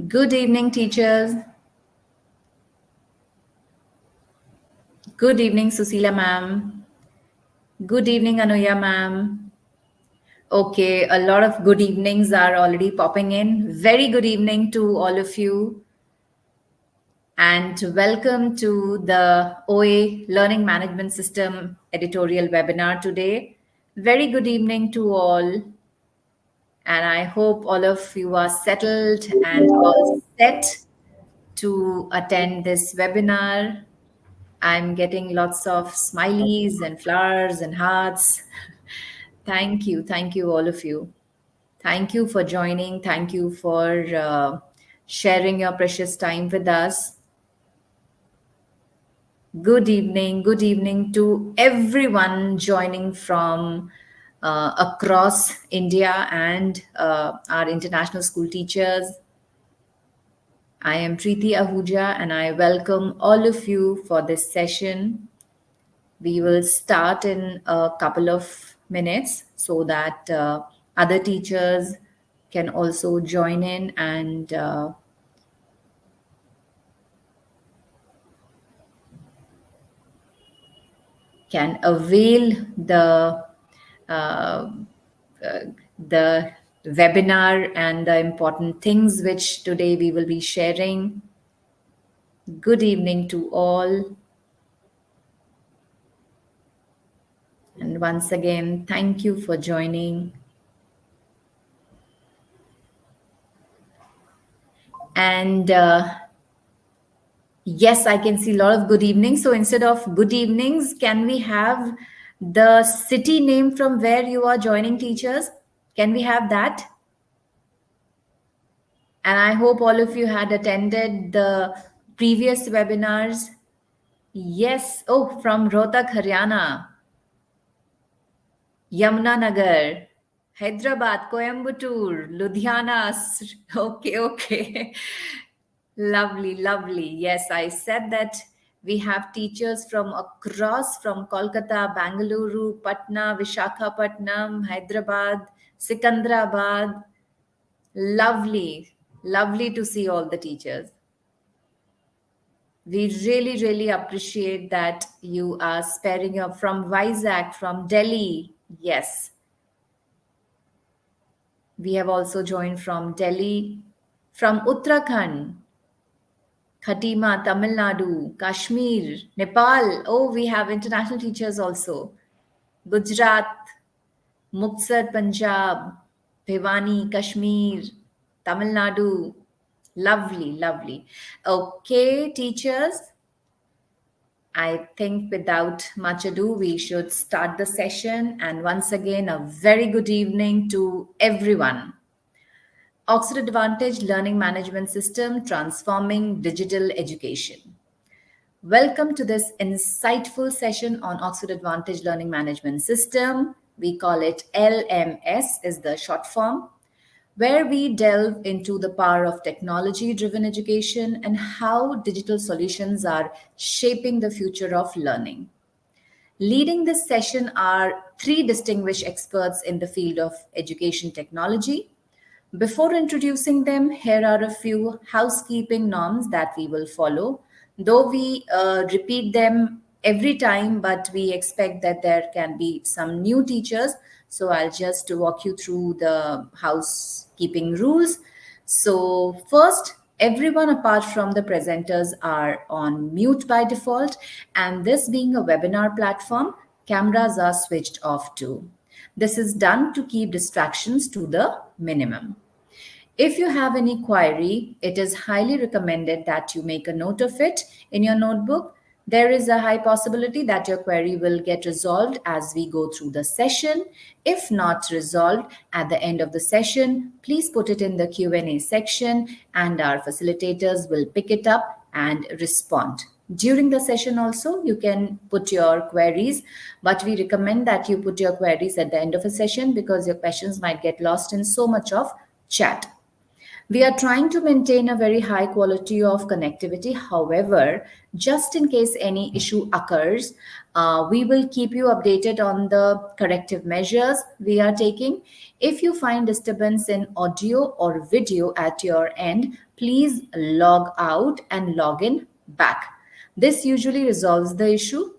Good evening, teachers. Good evening, Susila ma'am. Good evening, Anuya ma'am. Okay, a lot of good evenings are already popping in. Very good evening to all of you. And welcome to the OA Learning Management System editorial webinar today. Very good evening to all. And I hope all of you are settled and all set to attend this webinar. I'm getting lots of smileys and flowers and hearts. Thank you. Thank you, all of you. Thank you for joining. Thank you for sharing your precious time with us. Good evening. Good evening to everyone joining from across India and our international school teachers. I am Preeti Ahuja and I welcome all of you for this session. We will start in a couple of minutes so that other teachers can also join in and can avail uh, the webinar and the important things which today we will be sharing. Good evening to all. And once again, thank you for joining. And yes, I can see a lot of good evenings. So instead of good evenings, can we have the city name from where you are joining, teachers? Can we have that? And I hope all of you had attended the previous webinars. Yes. Oh, from Rohtak, Haryana. Yamunanagar, Hyderabad, Coimbatore, Ludhiana. Okay, okay. Lovely, lovely. Yes, I said that we have teachers from across, from Kolkata, Bangalore, Patna, Vishakhapatnam, Hyderabad, Sikandrabad. Lovely, lovely to see all the teachers. We really, really appreciate that you are sparing your from Vizag, from Delhi. Yes. We have also joined from Delhi, from Uttarakhand, Khatima, Tamil Nadu, Kashmir, Nepal. Oh, we have international teachers also. Gujarat, Muktsar, Punjab, Bhiwani, Kashmir, Tamil Nadu. Lovely, lovely. Okay, teachers, I think without much ado, we should start the session. And once again, a very good evening to everyone. Oxford Advantage Learning Management System Transforming Digital Education. Welcome to this insightful session on Oxford Advantage Learning Management System. We call it LMS is the short form, where we delve into the power of technology-driven education and how digital solutions are shaping the future of learning. Leading this session are three distinguished experts in the field of education technology. Before introducing them, here are a few housekeeping norms that we will follow. Though we repeat them every time, but we expect that there can be some new teachers. So I'll just walk you through the housekeeping rules. So first, everyone apart from the presenters are on mute by default. And this being a webinar platform, cameras are switched off too. This is done to keep distractions to the minimum. If you have any query, it is highly recommended that you make a note of it in your notebook. There is a high possibility that your query will get resolved as we go through the session. If not resolved at the end of the session, please put it in the Q&A section and our facilitators will pick it up and respond. During the session also, you can put your queries, but we recommend that you put your queries at the end of a session because your questions might get lost in so much of chat. We are trying to maintain a very high quality of connectivity. However, just in case any issue occurs, we will keep you updated on the corrective measures we are taking. If you find disturbance in audio or video at your end, please log out and log in back. This usually resolves the issue.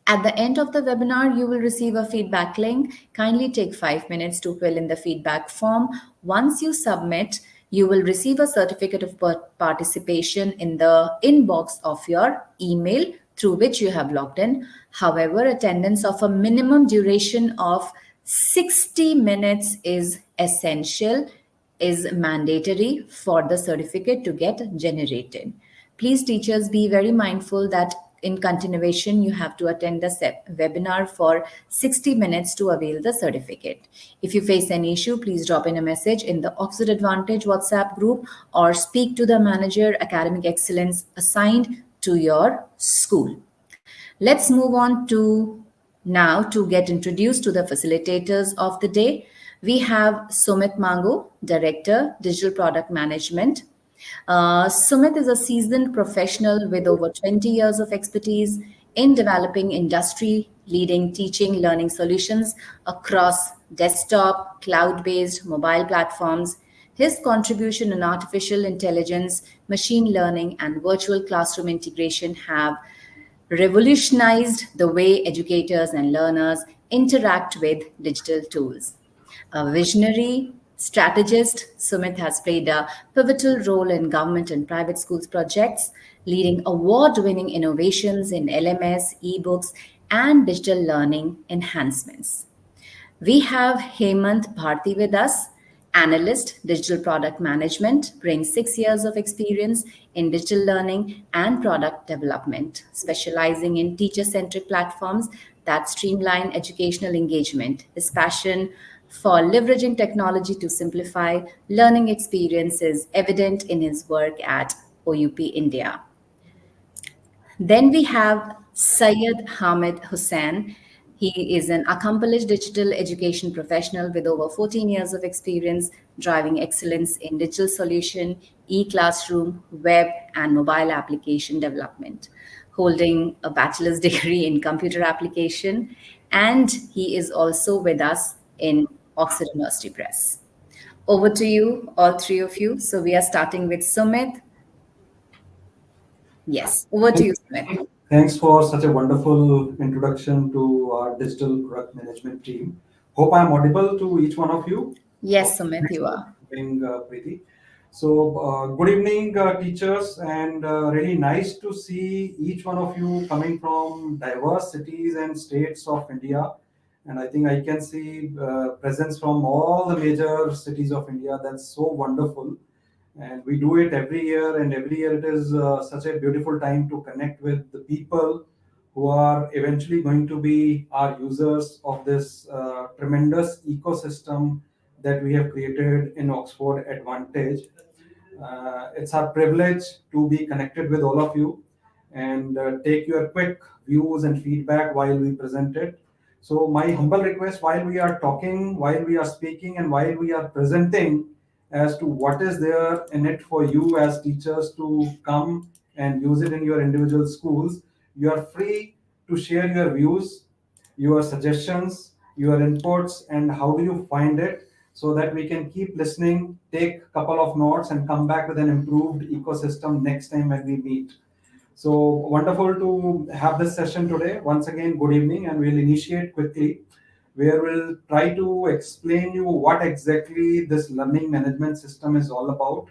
At the end of the webinar, you will receive a feedback link. Kindly take 5 minutes to fill in the feedback form. Once you submit, you will receive a certificate of participation in the inbox of your email through which you have logged in. However, attendance of a minimum duration of 60 minutes is essential, is mandatory for the certificate to get generated. Please, teachers, be very mindful that in continuation, you have to attend the webinar for 60 minutes to avail the certificate. If you face any issue, please drop in a message in the Oxford Advantage WhatsApp group or speak to the manager academic excellence assigned to your school. Let's move on to now to get introduced to the facilitators of the day. We have Sumit Mango, Director, Digital Product Management. Sumit is a seasoned professional with over 20 years of expertise in developing industry leading teaching learning solutions across desktop, cloud based mobile platforms. His contribution in artificial intelligence, machine learning, and virtual classroom integration have revolutionized the way educators and learners interact with digital tools. A visionary strategist, Sumit has played a pivotal role in government and private schools projects, leading award winning innovations in LMS, ebooks, and digital learning enhancements. We have Hemant Bharti with us, analyst, digital product management, brings 6 years of experience in digital learning and product development, specializing in teacher centric platforms that streamline educational engagement. His passion for leveraging technology to simplify learning experience is evident in his work at OUP India. Then we have Syed Hamid Hussain. He is an accomplished digital education professional with over 14 years of experience driving excellence in digital solution, e-classroom, web, and mobile application development, holding a bachelor's degree in computer application, and he is also with us in Oxford University Press. Over to you, all three of you. So we are starting with Sumit. Yes, over to you, Sumit. Thanks for such a wonderful introduction to our digital product management team. Hope I'm audible to each one of you. Yes, Okay, Sumit, thanks you for are. being Preeti. So, good evening, teachers, and really nice to see each one of you coming from diverse cities and states of India. And I think I can see presence from all the major cities of India. That's so wonderful, and we do it every year, and every year it is such a beautiful time to connect with the people who are eventually going to be our users of this tremendous ecosystem that we have created in Oxford Advantage. It's our privilege to be connected with all of you and take your quick views and feedback while we present it. So, my humble request while we are talking, while we are speaking, and while we are presenting as to what is there in it for you as teachers to come and use it in your individual schools, you are free to share your views, your suggestions, your inputs, and how do you find it so that we can keep listening, take a couple of notes, and come back with an improved ecosystem next time when we meet. So wonderful to have this session today. Once again, good evening, and we'll initiate quickly where we'll try to explain you what exactly this learning management system is all about,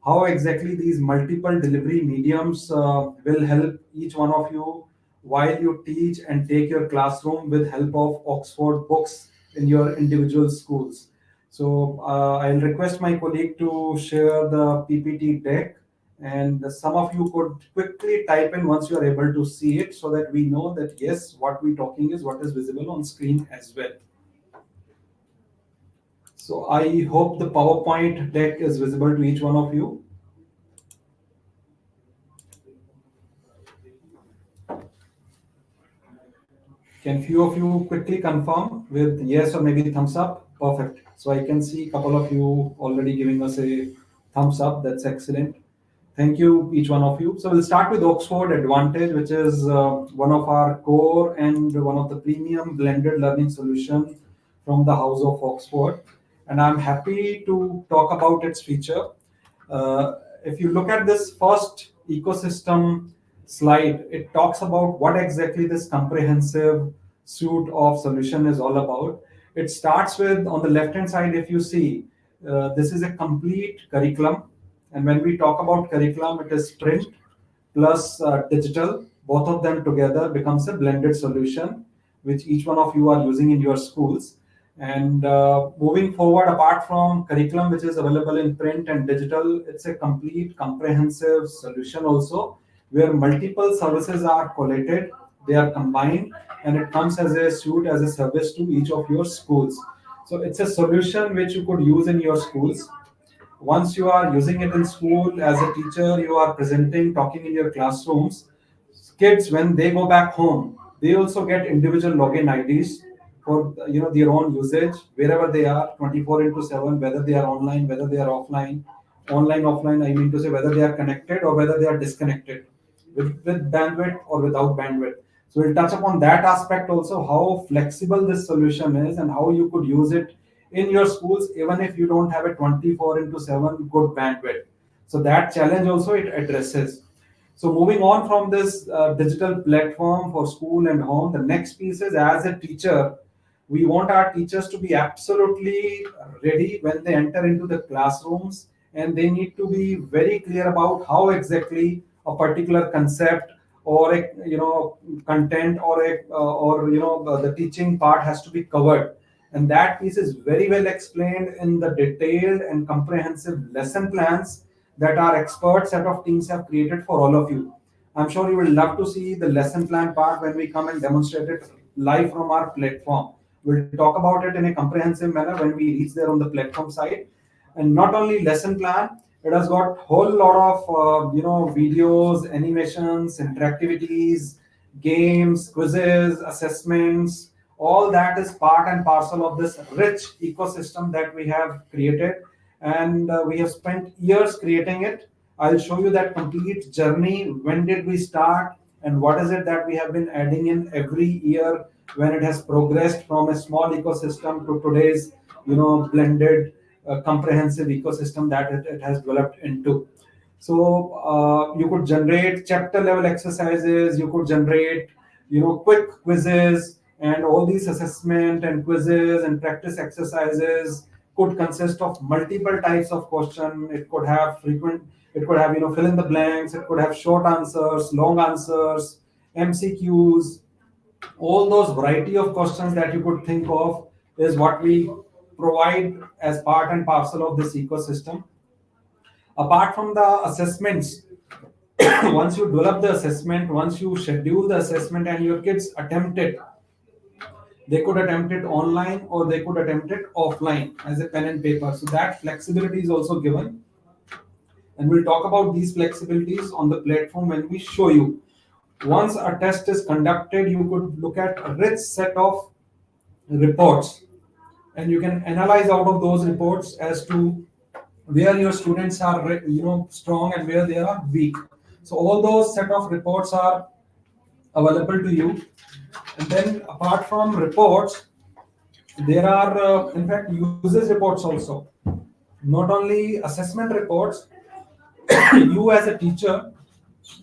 how exactly these multiple delivery mediums will help each one of you while you teach and take your classroom with help of Oxford books in your individual schools. So I'll request my colleague to share the PPT deck, and some of you could quickly type in once you are able to see it so that we know that yes, what we're talking is what is visible on screen as well. So I hope the PowerPoint deck is visible to each one of you. Can few of you quickly confirm with yes or maybe thumbs up? Perfect. So I can see a couple of you already giving us a thumbs up. That's excellent. Thank you, each one of you. So we'll start with Oxford Advantage, which is one of our core and one of the premium blended learning solution from the House of Oxford. And I'm happy to talk about its feature. If you look at this first ecosystem slide, it talks about what exactly this comprehensive suite of solution is all about. It starts with, on the left hand side, if you see, this is a complete curriculum. And when we talk about curriculum, it is print plus digital. Both of them together becomes a blended solution, which each one of you are using in your schools. And moving forward, apart from curriculum, which is available in print and digital, it's a complete comprehensive solution also, where multiple services are collated, they are combined, and it comes as a suite, as a service to each of your schools. So it's a solution which you could use in your schools. Once you are using it in school as a teacher, you are presenting, talking in your classrooms. Kids, when they go back home, they also get individual login IDs for their own usage wherever they are, 24 into 7, whether they are online, whether they are offline. Online, offline, I mean to say, whether they are connected or whether they are disconnected, with bandwidth or without bandwidth. So we'll touch upon that aspect also, how flexible this solution is and how you could use it in your schools even if you don't have a 24 into 7 good bandwidth. So that challenge also it addresses. So moving on from this digital platform for school and home, the next piece is, as a teacher, we want our teachers to be absolutely ready when they enter into the classrooms, and they need to be very clear about how exactly a particular concept or a content or a or the teaching part has to be covered. And that piece is very well explained in the detailed and comprehensive lesson plans that our expert set of teams have created for all of you. I'm sure you will love to see the lesson plan part when we come and demonstrate it live from our platform. We'll talk about it in a comprehensive manner when we reach there on the platform side. And not only lesson plan, it has got whole lot of videos, animations, interactivities, games, quizzes, assessments. All that is part and parcel of this rich ecosystem that we have created, and we have spent years creating it. I'll show you that complete journey. When did we start, and what is it that we have been adding in every year when it has progressed from a small ecosystem to today's blended comprehensive ecosystem that it has developed into. So you could generate chapter level exercises, you could generate quick quizzes, and all these assessment and quizzes and practice exercises could consist of multiple types of question. It could have frequent, it could have fill in the blanks, it could have short answers, long answers, MCQs. All those variety of questions that you could think of is what we provide as part and parcel of this ecosystem. Apart from the assessments, once you develop the assessment, once you schedule the assessment and your kids attempt it, they could attempt it online or they could attempt it offline as a pen and paper. So that flexibility is also given. And we'll talk about these flexibilities on the platform when we show you. Once a test is conducted, you could look at a rich set of reports, and you can analyze out of those reports as to where your students are strong and where they are weak. So all those set of reports are available to you. And then apart from reports, there are in fact users reports also. Not only assessment reports, you as a teacher,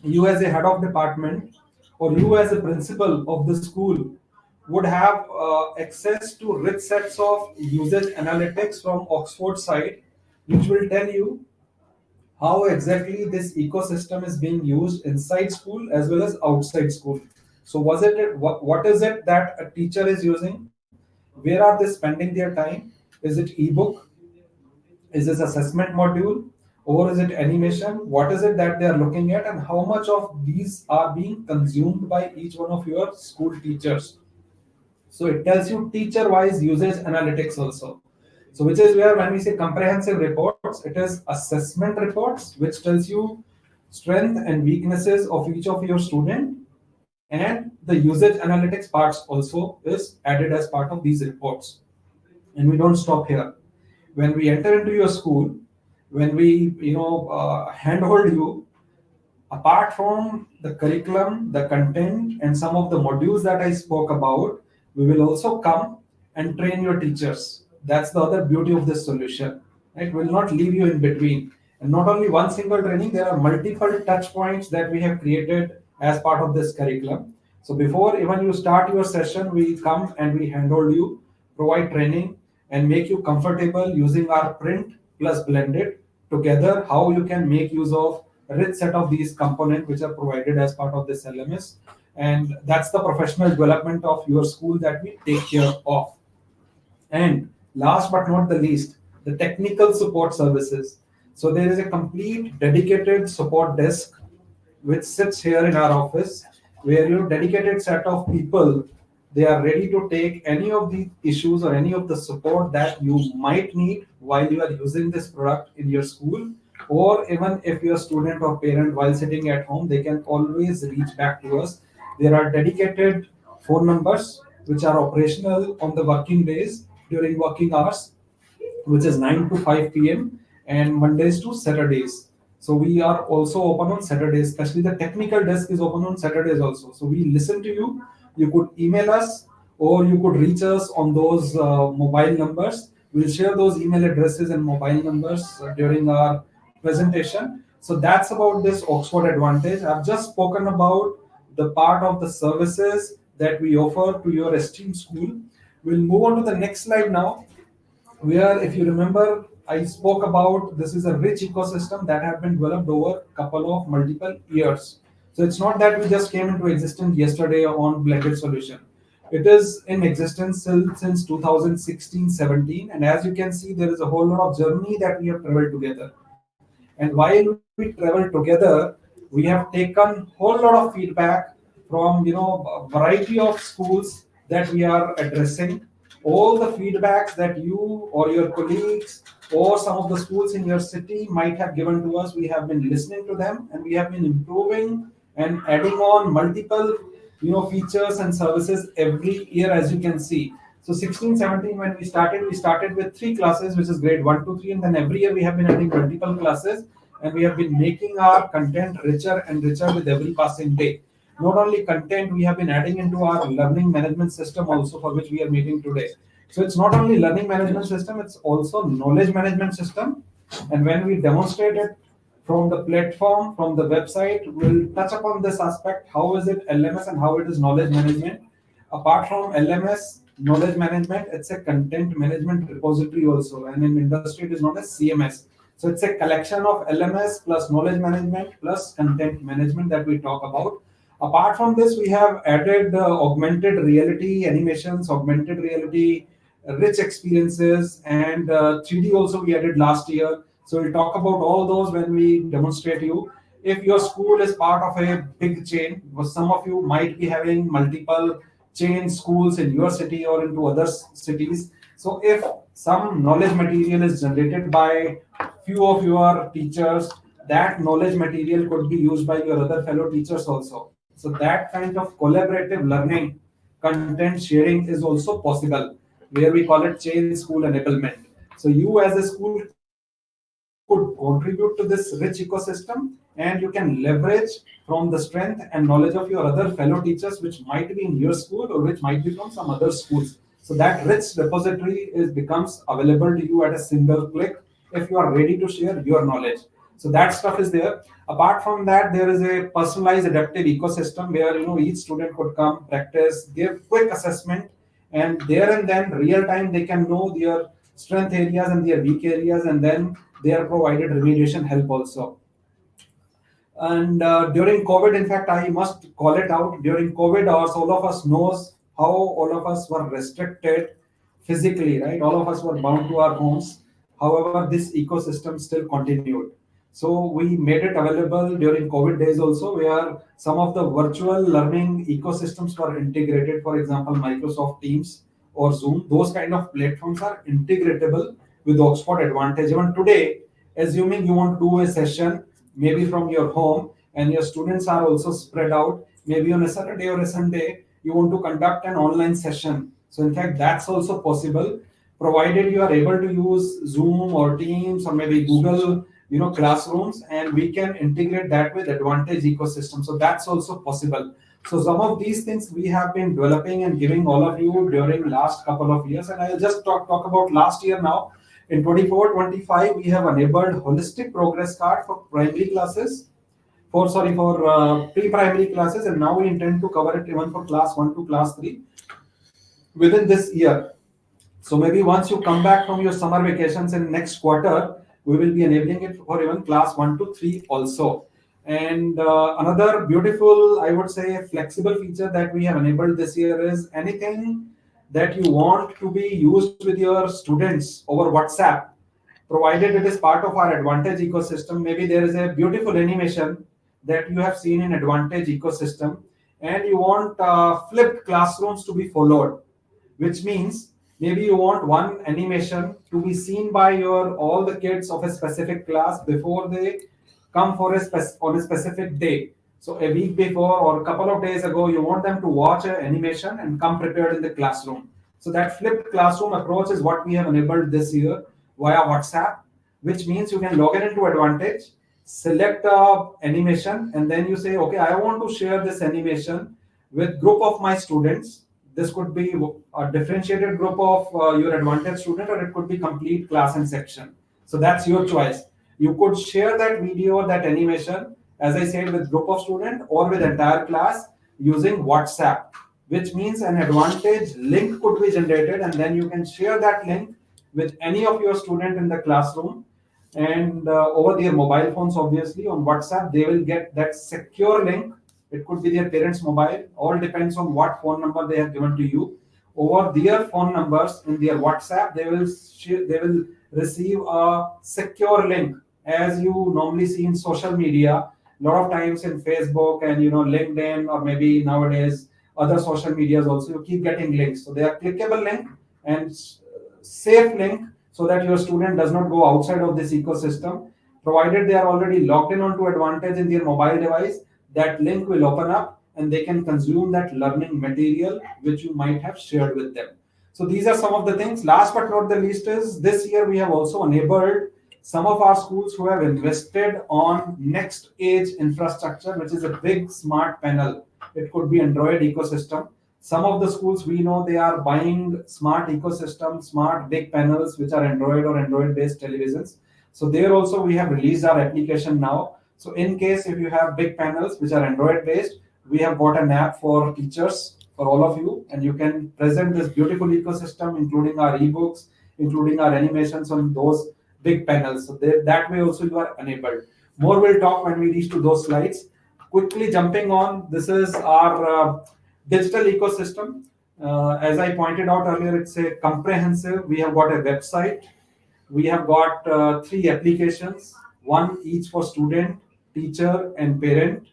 you as a head of department, or you as a principal of the school would have access to rich sets of usage analytics from Oxford side, which will tell you how exactly this ecosystem is being used inside school as well as outside school. So what is it that a teacher is using? Where are they spending their time? Is it ebook? Is this assessment module? Or is it animation? What is it that they are looking at, and how much of these are being consumed by each one of your school teachers? So it tells you teacher wise usage analytics also. So which is where when we say comprehensive reports, it is assessment reports which tells you strength and weaknesses of each of your student, and the usage analytics parts also is added as part of these reports. And we don't stop here. When we enter into your school, when we handhold you, apart from the curriculum, the content, and some of the modules that I spoke about, we will also come and train your teachers. That's the other beauty of this solution. Right? We'll not leave you in between. And not only one single training, there are multiple touch points that we have created as part of this curriculum. So before even you start your session, we come and we handhold you, provide training, and make you comfortable using our print plus blended together, how you can make use of a rich set of these components which are provided as part of this LMS. And that's the professional development of your school that we take care of. And last but not the least, the technical support services. So there is a complete dedicated support desk which sits here in our office, where your dedicated set of people, they are ready to take any of the issues or any of the support that you might need while you are using this product in your school, or even if your student or parent while sitting at home, they can always reach back to us. There are dedicated phone numbers which are operational on the working days during working hours, which is 9 to 5 p.m. and Mondays to Saturdays. So we are also open on Saturdays, especially the technical desk is open on Saturdays also. So we listen to you. You could email us or you could reach us on those mobile numbers. We'll share those email addresses and mobile numbers during our presentation. So that's about this Oxford Advantage. I've just spoken about the part of the services that we offer to your esteemed school. We'll move on to the next slide now, where if you remember I spoke about this is a rich ecosystem that have been developed over couple of multiple years. So it's not that we just came into existence yesterday on blended solution. It is in existence since 2016-17, and as you can see there is a whole lot of journey that we have traveled together. And while we travel together, we have taken whole lot of feedback from a variety of schools that we are addressing. All the feedbacks that you or your colleagues or some of the schools in your city might have given to us, we have been listening to them and we have been improving and adding on multiple features and services every year, as you can see. So 16-17, when we started with three classes, which is grade 1 to 3, and then every year we have been adding multiple classes, and we have been making our content richer and richer with every passing day. Not only content, we have been adding into our learning management system also, for which we are meeting today. So it's not only learning management system, it's also knowledge management system. And when we demonstrate it from the platform, from the website, we'll touch upon this aspect. How is it LMS and how it is knowledge management? Apart from LMS, knowledge management, it's a content management repository also. And in industry, it is known as CMS. So it's a collection of LMS plus knowledge management plus content management that we talk about. Apart from this, we have added augmented reality animations, augmented reality rich experiences, and 3D also we added last year. So we'll talk about all those when we demonstrate you. If your school is part of a big chain, because some of you might be having multiple chain schools in your city or into other cities. So if some knowledge material is generated by few of your teachers, that knowledge material could be used by your other fellow teachers also. So that kind of collaborative learning, content sharing is also possible, where we call it chain school enablement. So you as a school could contribute to this rich ecosystem, and you can leverage from the strength and knowledge of your other fellow teachers, which might be in your school or which might be from some other schools. So that rich repository becomes available to you at a single click if you are ready to share your knowledge. So that stuff is there. Apart from that, there is a personalized adaptive ecosystem where each student could come, practice, give quick assessment, and there and then real time they can know their strength areas and their weak areas, and then they are provided remediation help also. And during COVID, in fact, I must call it out, during COVID hours, all of us knows how all of us were restricted physically, right? All of us were bound to our homes. However, this ecosystem still continued. So we made it available during COVID days also, where some of the virtual learning ecosystems were integrated. For example, Microsoft Teams or Zoom, those kind of platforms are integratable with Oxford Advantage. Even today, assuming you want to do a session maybe from your home and your students are also spread out, maybe on a Saturday or a Sunday, you want to conduct an online session. So in fact, that's also possible. provided you are able to use Zoom or Teams or maybe Google, classrooms, and we can integrate that with Advantage ecosystem. So that's also possible. So some of these things we have been developing and giving all of you during last couple of years. And I'll just talk about last year now. In 24-25, we have enabled holistic progress card for primary classes, for pre-primary classes, and now we intend to cover it even for class 1 to class 3 within this year. So maybe once you come back from your summer vacations in next quarter, we will be enabling it for even class 1 to 3 also. And another beautiful, I would say, flexible feature that we have enabled this year is anything that you want to be used with your students over WhatsApp, provided it is part of our Advantage ecosystem. Maybe there is a beautiful animation that you have seen in Advantage ecosystem, and you want flipped classrooms to be followed, which means maybe you want one animation to be seen by your all the kids of a specific class before they come for on a specific day. So a week before or a couple of days ago, you want them to watch an animation and come prepared in the classroom. So that flipped classroom approach is what we have enabled this year via WhatsApp, which means you can log in into Advantage, select a animation, and then you say, okay, I want to share this animation with group of my students. This could be a differentiated group of your Advantage student, or it could be complete class and section. So that's your choice. You could share that video or that animation, as I said, with group of student or with entire class using WhatsApp, which means an Advantage link could be generated, and then you can share that link with any of your student in the classroom, and over their mobile phones. Obviously on WhatsApp they will get that secure link. It could be their parents mobile, all depends on what phone number they have given to you. Over their phone numbers in their WhatsApp, they will receive a secure link, as you normally see in social media a lot of times in Facebook and LinkedIn, or maybe nowadays other social medias also. You keep getting links, so they are clickable link and safe link, so that your student does not go outside of this ecosystem. Provided they are already logged in onto Advantage in their mobile device, that link will open up and they can consume that learning material which you might have shared with them. So these are some of the things. Last but not the least is this year we have also enabled some of our schools who have invested on next age infrastructure, which is a big smart panel. It could be Android ecosystem. Some of the schools we know they are buying smart ecosystem, smart big panels, which are Android or Android based televisions. So there also we have released our application now. So in case if you have big panels which are Android based, we have got an app for teachers for all of you, and you can present this beautiful ecosystem, including our ebooks, including our animations on those big panels. So that way also you are enabled. More will talk when we reach to those slides. Quickly jumping on, this is our digital ecosystem. As I pointed out earlier, it's a comprehensive. We have got a website. We have got three applications, one each for student, teacher, and parent.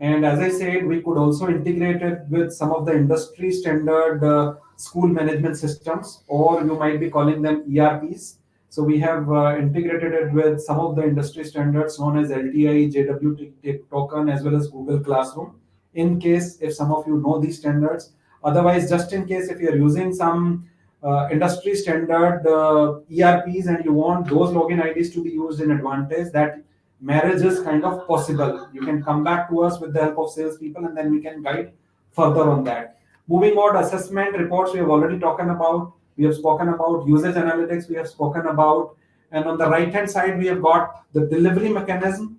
And as I said, we could also integrate it with some of the industry standard school management systems, or you might be calling them ERPs. So we have integrated it with some of the industry standards known as LTI, JW token, as well as Google Classroom. In case if some of you know these standards, otherwise, just in case if you're using some industry standard ERPs and you want those login IDs to be used in Advantage, that marriage is kind of possible. You can come back to us with the help of salespeople, and then we can guide further on that. Moving on, assessment reports we have already talked about. We have spoken about usage analytics. We have spoken about, and on the right hand side we have got the delivery mechanism.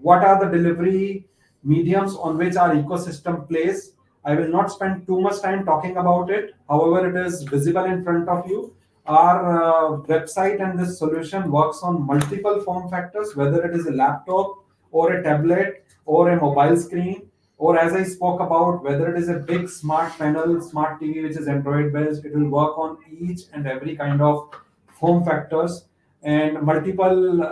What are the delivery mediums on which our ecosystem plays? I will not spend too much time talking about it. However, it is visible in front of you. Our website and this solution works on multiple form factors, whether it is a laptop or a tablet or a mobile screen, or as I spoke about, whether it is a big smart panel, smart TV, which is Android based. It will work on each and every kind of form factors, and multiple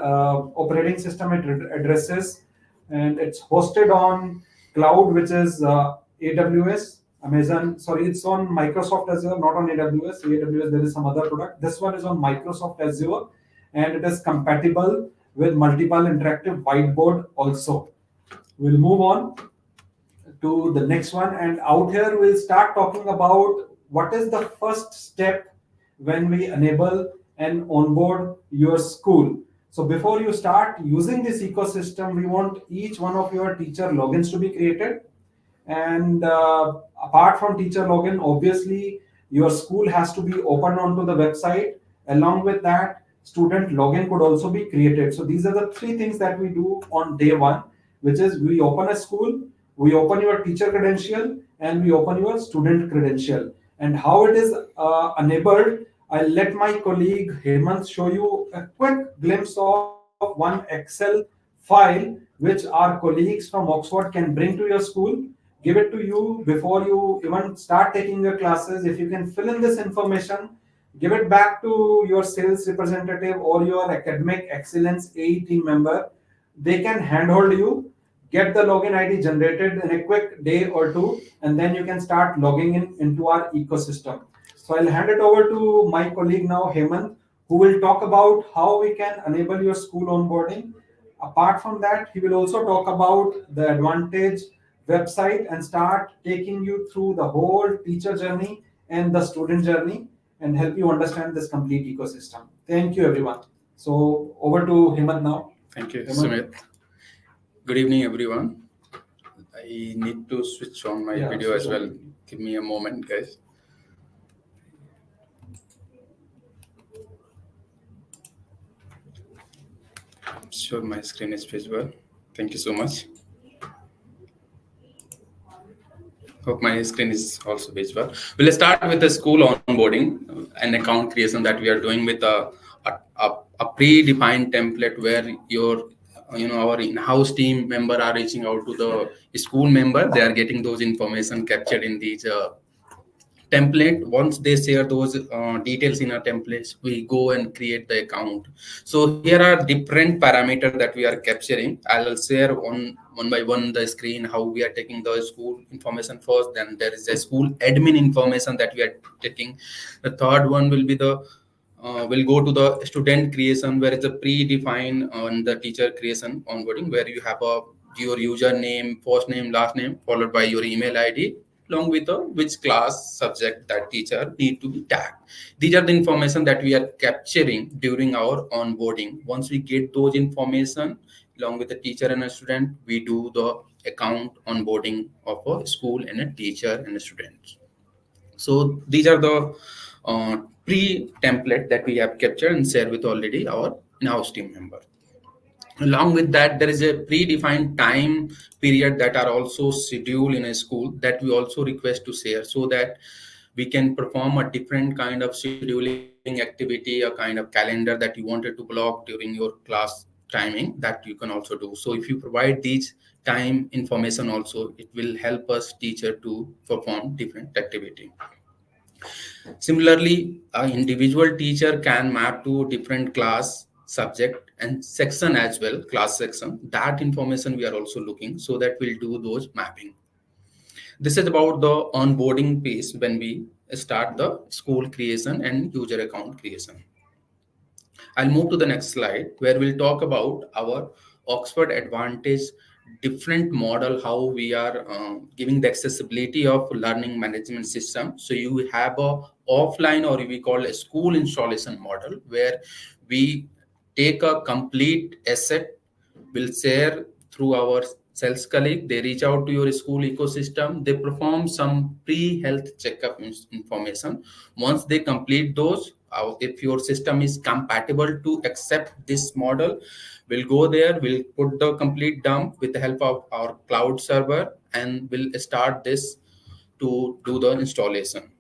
operating system it addresses, and it's hosted on cloud, which is AWS, Amazon. Sorry, it's on Microsoft Azure, not on AWS. AWS, there is some other product. This one is on Microsoft Azure, and it is compatible with multiple interactive whiteboard also. We'll move on to the next one, and out here we'll start talking about what is the first step when we enable and onboard your school. So before you start using this ecosystem, we want each one of your teacher logins to be created. And apart from teacher login, obviously your school has to be open onto the website. Along with that, student login could also be created. So these are the three things that we do on day one, which is we open a school, we open your teacher credential, and we open your student credential. And how it is enabled, I'll let my colleague Hemant show you a quick glimpse of one Excel file which our colleagues from Oxford can bring to your school, give it to you before you even start taking your classes. If you can fill in this information, give it back to your sales representative or your academic excellence AE team member. They can handhold you, get the login ID generated in a quick day or two, and then you can start logging in into our ecosystem. So I'll hand it over to my colleague now, Hemant, who will talk about how we can enable your school onboarding. Apart from that, he will also talk about the advantage website and start taking you through the whole teacher journey and the student journey and help you understand this complete ecosystem. Thank you, everyone. So over to Hemant now. Thank you, Hemant. Sumit. Good evening, everyone. I need to switch on my video as well. Give me a moment, guys. I'm sure my screen is visible. Thank you so much. Hope my screen is also visible. We'll start with the school onboarding and account creation that we are doing with a predefined template where our in-house team member are reaching out to the school member. They are getting those information captured in these template. Once they share those details in a template, we go and create the account. So here are different parameters that we are capturing. I'll share one by one the screen how we are taking the school information first. Then there is a school admin information that we are taking. The third one will be we'll go to the student creation, where it's a predefined on the teacher creation onboarding, where you have your username, first name, last name, followed by your email ID, along with which class subject that teacher need to be tagged. These are the information that we are capturing during our onboarding. Once we get those information along with the teacher and a student, we do the account onboarding of a school and a teacher and a student. So these are the pre-template that we have captured and shared with already our in-house team member. Along with that, there is a predefined time period that are also scheduled in a school that we also request to share, so that we can perform a different kind of scheduling activity, a kind of calendar that you wanted to block during your class timing, that you can also do. So if you provide these time information also, it will help us teacher to perform different activity. Similarly, an individual teacher can map to different class, subject, and section as well, class section. That information we are also looking, so that we'll do those mapping. This is about the onboarding piece when we start the school creation and user account creation. I'll move to the next slide, where we'll talk about our Oxford Advantage different model, how we are giving the accessibility of learning management system. So you have a offline, or we call a school installation model, where we take a complete asset, will share through our sales colleague. They reach out to your school ecosystem. They perform some pre-health checkup information. Once they complete those, if your system is compatible to accept this model, we'll go there, we'll put the complete dump with the help of our cloud server, and we'll start this to do the installation.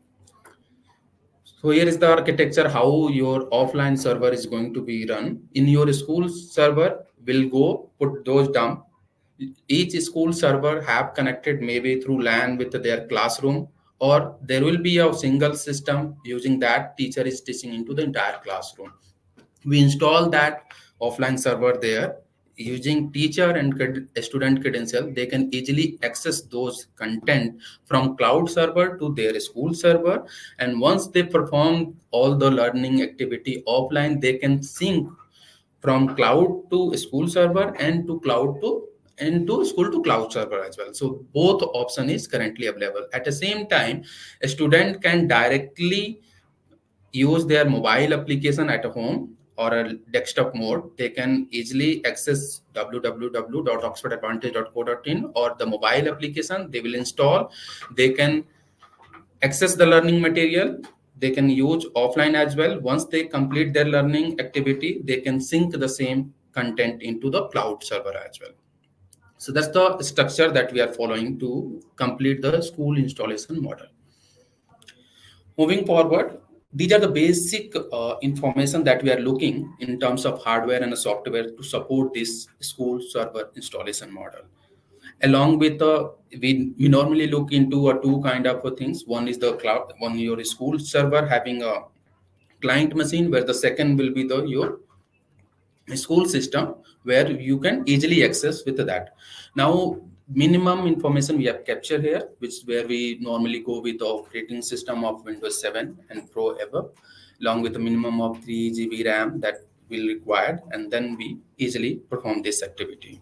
So here is the architecture, how your offline server is going to be run. In your school server, we'll go put those dump. Each school server have connected maybe through LAN with their classroom, or there will be a single system using that teacher is teaching into the entire classroom. We install that offline server there. Using teacher and student credential, they can easily access those content from cloud server to their school server. And once they perform all the learning activity offline, they can sync from cloud to school server and to cloud to and to school to cloud server as well. So both option is currently available. At the same time, a student can directly use their mobile application at home or a desktop mode, they can easily access www.oxfordadvantage.co.in or the mobile application they will install. They can access the learning material. They can use offline as well. Once they complete their learning activity, they can sync the same content into the cloud server as well. So that's the structure that we are following to complete the school installation model. Moving forward, these are the basic information that we are looking in terms of hardware and software to support this school server installation model. Along with we normally look into two kind of things. One is the cloud, one your school server having a client machine, where the second will be the your school system where you can easily access with that. Now, minimum information we have captured here, which where we normally go with the operating system of Windows 7 and Pro ever, along with a minimum of 3 GB RAM that will required, and then we easily perform this activity.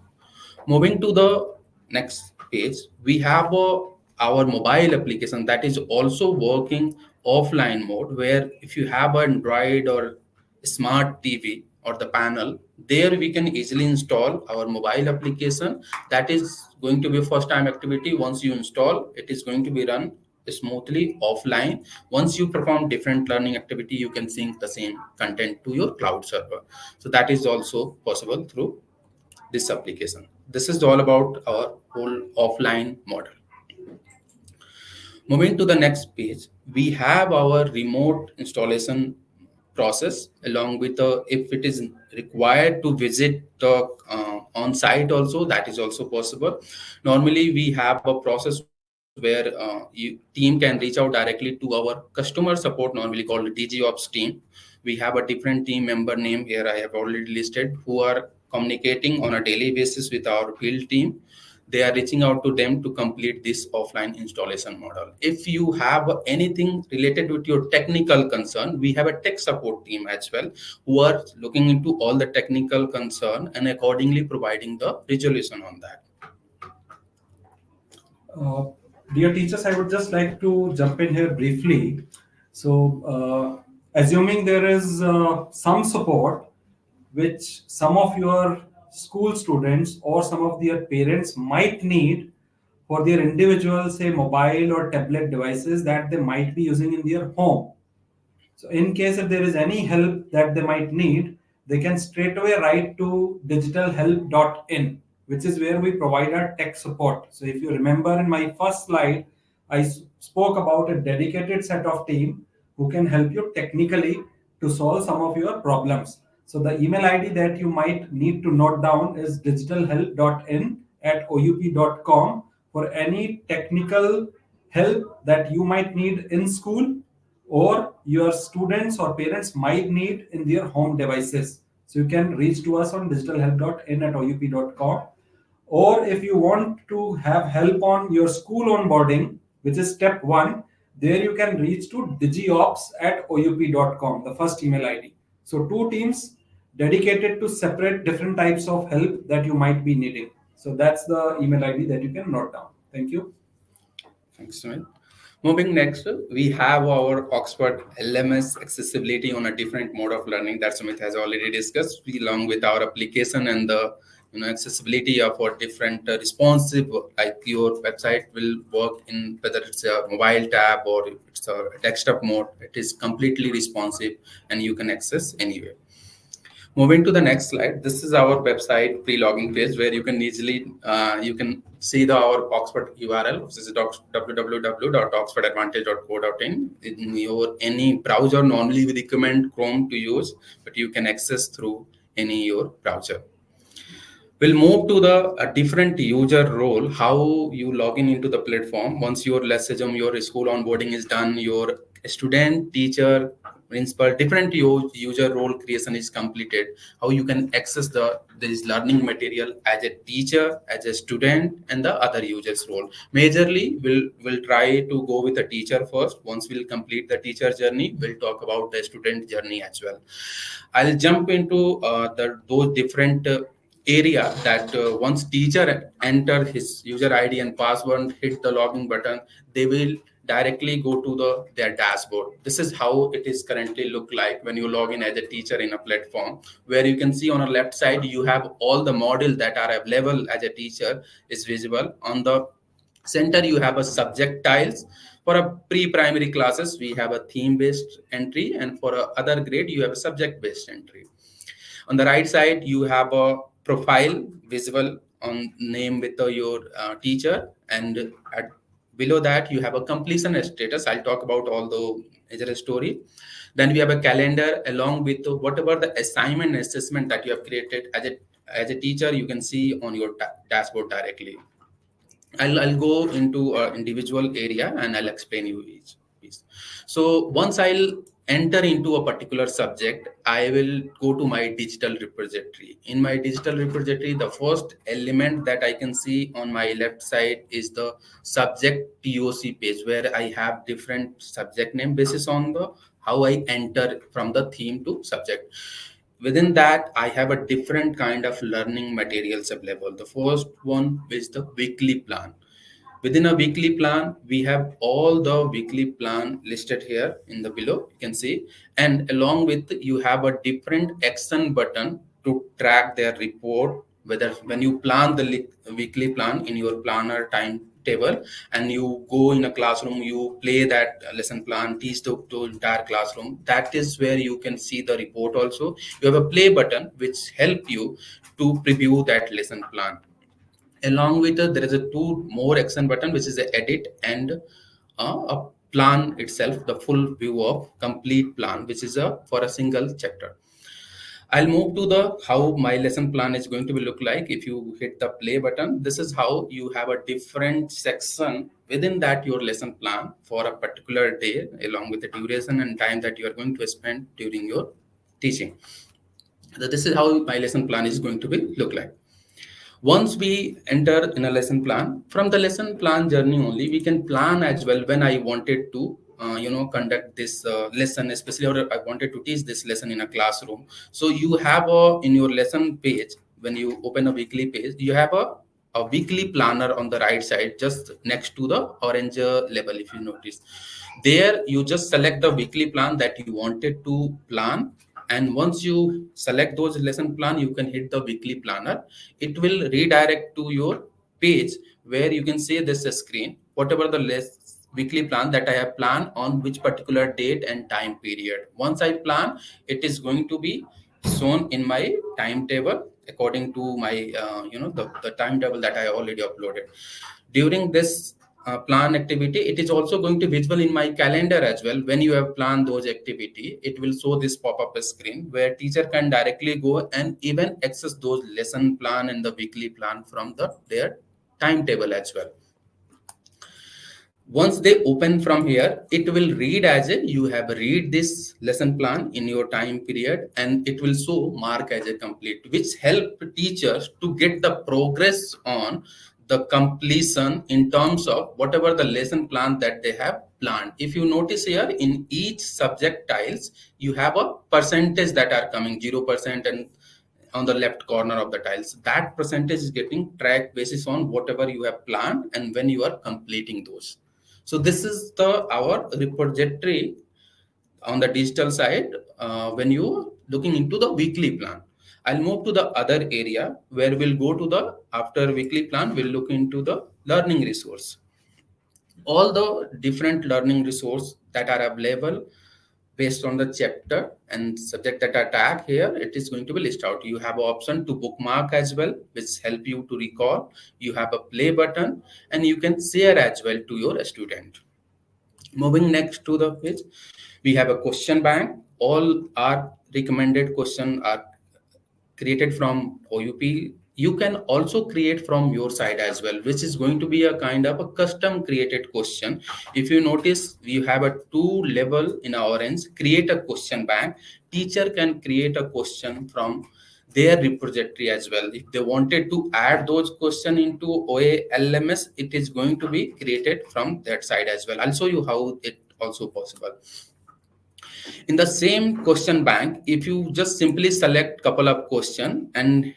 Moving to the next page, we have our mobile application that is also working offline mode, where if you have Android or smart TV or the panel, there we can easily install our mobile application. That is going to be a first time activity. Once you install, it is going to be run smoothly offline. Once you perform different learning activity, you can sync the same content to your cloud server. So that is also possible through this application. This is all about our whole offline model. Moving to the next page, we have our remote installation process, along with if it is required to visit the on site also, that is also possible. Normally we have a process where team can reach out directly to our customer support, normally called DGOps team. We have a different team member name here I have already listed, who are communicating on a daily basis with our field team. They are reaching out to them to complete this offline installation model. If you have anything related with your technical concern, we have a tech support team as well, who are looking into all the technical concern and accordingly providing the resolution on that. Uh, Dear teachers, I would just like to jump in here briefly. So, assuming there is some support which some of your school students or some of their parents might need for their individual, say, mobile or tablet devices that they might be using in their home. So, in case if there is any help that they might need, they can straight away write to digitalhelp.in, which is where we provide our tech support. So, if you remember in my first slide, I spoke about a dedicated set of team who can help you technically to solve some of your problems. So, the email ID that you might need to note down is digitalhelp.in@oup.com for any technical help that you might need in school or your students or parents might need in their home devices. So you can reach to us on digitalhelp.in@oup.com. Or if you want to have help on your school onboarding, which is step one, there you can reach to digiops@oup.com, the first email ID. So two teams dedicated to separate different types of help that you might be needing. So that's the email ID that you can note down. Thank you. Thanks, Sumit. Moving next, we have our Oxford LMS accessibility on a different mode of learning that Sumit has already discussed, along with our application and the accessibility of our different responsive, like your website will work in whether it's a mobile tab or it's a desktop mode. It is completely responsive and you can access anywhere. Moving to the next slide, this is our website pre-logging page where you can easily you can see our Oxford URL, which is www.oxfordadvantage.co.in. In your any browser, normally we recommend Chrome to use, but you can access through any your browser. We'll move to the different user role, how you log in into the platform. Once your, let's assume your school onboarding is done, your student, teacher, principal, different user role creation is completed, how you can access this learning material as a teacher, as a student, and the other users role. Majorly, we'll try to go with the teacher first. Once we'll complete the teacher journey, we'll talk about the student journey as well. I'll jump into those different area that once teacher enter his user ID and password, hit the login button, they will directly go to their dashboard. This is how it is currently look like when you log in as a teacher in a platform, where you can see on the left side you have all the modules that are available as a teacher is visible. On the center you have a subject tiles. For a pre-primary classes we have a theme based entry, and for a other grade you have a subject based entry. On the right side you have a profile visible on name with your teacher, and below that you have a completion status. I'll talk about all the major story. Then we have a calendar along with whatever the assignment assessment that you have created as a teacher, you can see on your dashboard directly. I'll go into individual area and I'll explain you each piece. So once I'll enter into a particular subject, I will go to my digital repository. In my digital repository, the first element that I can see on my left side is the subject TOC page, where I have different subject name basis on the how I enter from the theme to subject. Within that I have a different kind of learning materials available. The first one is the weekly plan. Within a weekly plan we have all the weekly plan listed here in the below, you can see. And along with you have a different action button to track their report, whether when you plan the weekly plan in your planner timetable and you go in a classroom, you play that lesson plan, teach the entire classroom. That is where you can see the report. Also you have a play button which help you to preview that lesson plan. Along with it, there is a two more action button which is the edit and a plan itself, the full view of complete plan, which is a for a single chapter. I'll move to the how my lesson plan is going to be look like. If you hit the play button, this is how you have a different section within that your lesson plan for a particular day, along with the duration and time that you are going to spend during your teaching. So this is how my lesson plan is going to be look like. Once we enter in a lesson plan, from the lesson plan journey only we can plan as well when I wanted to conduct this lesson, especially or I wanted to teach this lesson in a classroom. So you have a in your lesson page, when you open a weekly page, you have a weekly planner on the right side just next to the orange label. If you notice there, you just select the weekly plan that you wanted to plan, and once you select those lesson plan you can hit the weekly planner. It will redirect to your page where you can see this screen whatever the weekly plan that I have planned on which particular date and time period. Once I plan, it is going to be shown in my timetable according to my the timetable that I already uploaded. During this plan activity, it is also going to visible in my calendar as well. When you have planned those activity, it will show this pop-up screen where teacher can directly go and even access those lesson plan and the weekly plan from their timetable as well. Once they open from here, it will read as a you have read this lesson plan in your time period, and it will show mark as a complete, which help teachers to get the progress on the completion in terms of whatever the lesson plan that they have planned. If you notice here in each subject tiles, you have a percentage that are coming 0%, and on the left corner of the tiles that percentage is getting tracked basis on whatever you have planned and when you are completing those. So this is our repository on the digital side when you looking into the weekly plan. I'll move to the other area where we'll go to the after weekly plan, we'll look into the learning resource. All the different learning resource that are available based on the chapter and subject that are tagged here, it is going to be listed out. You have an option to bookmark as well, which help you to recall. You have a play button and you can share as well to your student. Moving next to the page, we have a question bank. All our recommended question are created from OUP. You can also create from your side as well, which is going to be a kind of a custom created question. If you notice, we have a two level in our orange, create a question bank. Teacher can create a question from their repository as well. If they wanted to add those question into OA LMS, it is going to be created from that side as well. I'll show you how it also possible. In the same question bank, if you just simply select couple of question and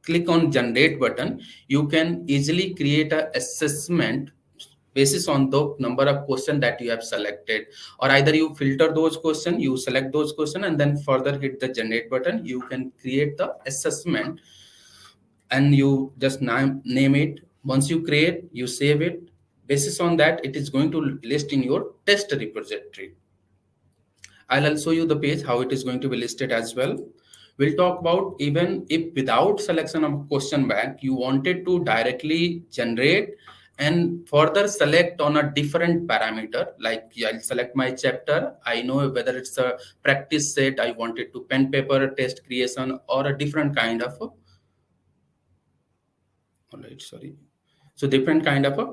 click on generate button, you can easily create a assessment basis on the number of question that you have selected, or either you filter those question, you select those question, and then further hit the generate button. You can create the assessment, and you just name it. Once you create, you save it. Basis on that, it is going to list in your test repository. I'll also show you the page how it is going to be listed as well. We'll talk about even if without selection of question bank, you wanted to directly generate and further select on a different parameter. Like I'll select my chapter. I know whether it's a practice set, I wanted to pen paper test creation, or a different kind of a, all right, sorry. So different kind of a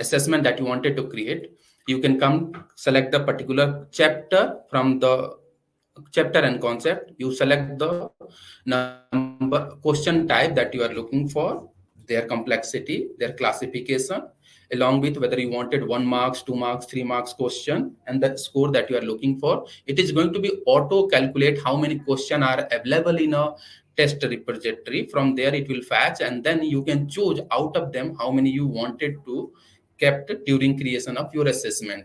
assessment that you wanted to create. You can come select the particular chapter from the chapter and concept. You select the number question type that you are looking for, their complexity, their classification, along with whether you wanted 1 marks, 2 marks, 3 marks question, and the score that you are looking for. It is going to be auto calculate how many questions are available in a test repository. From there it will fetch, and then you can choose out of them how many you wanted to kept during creation of your assessment.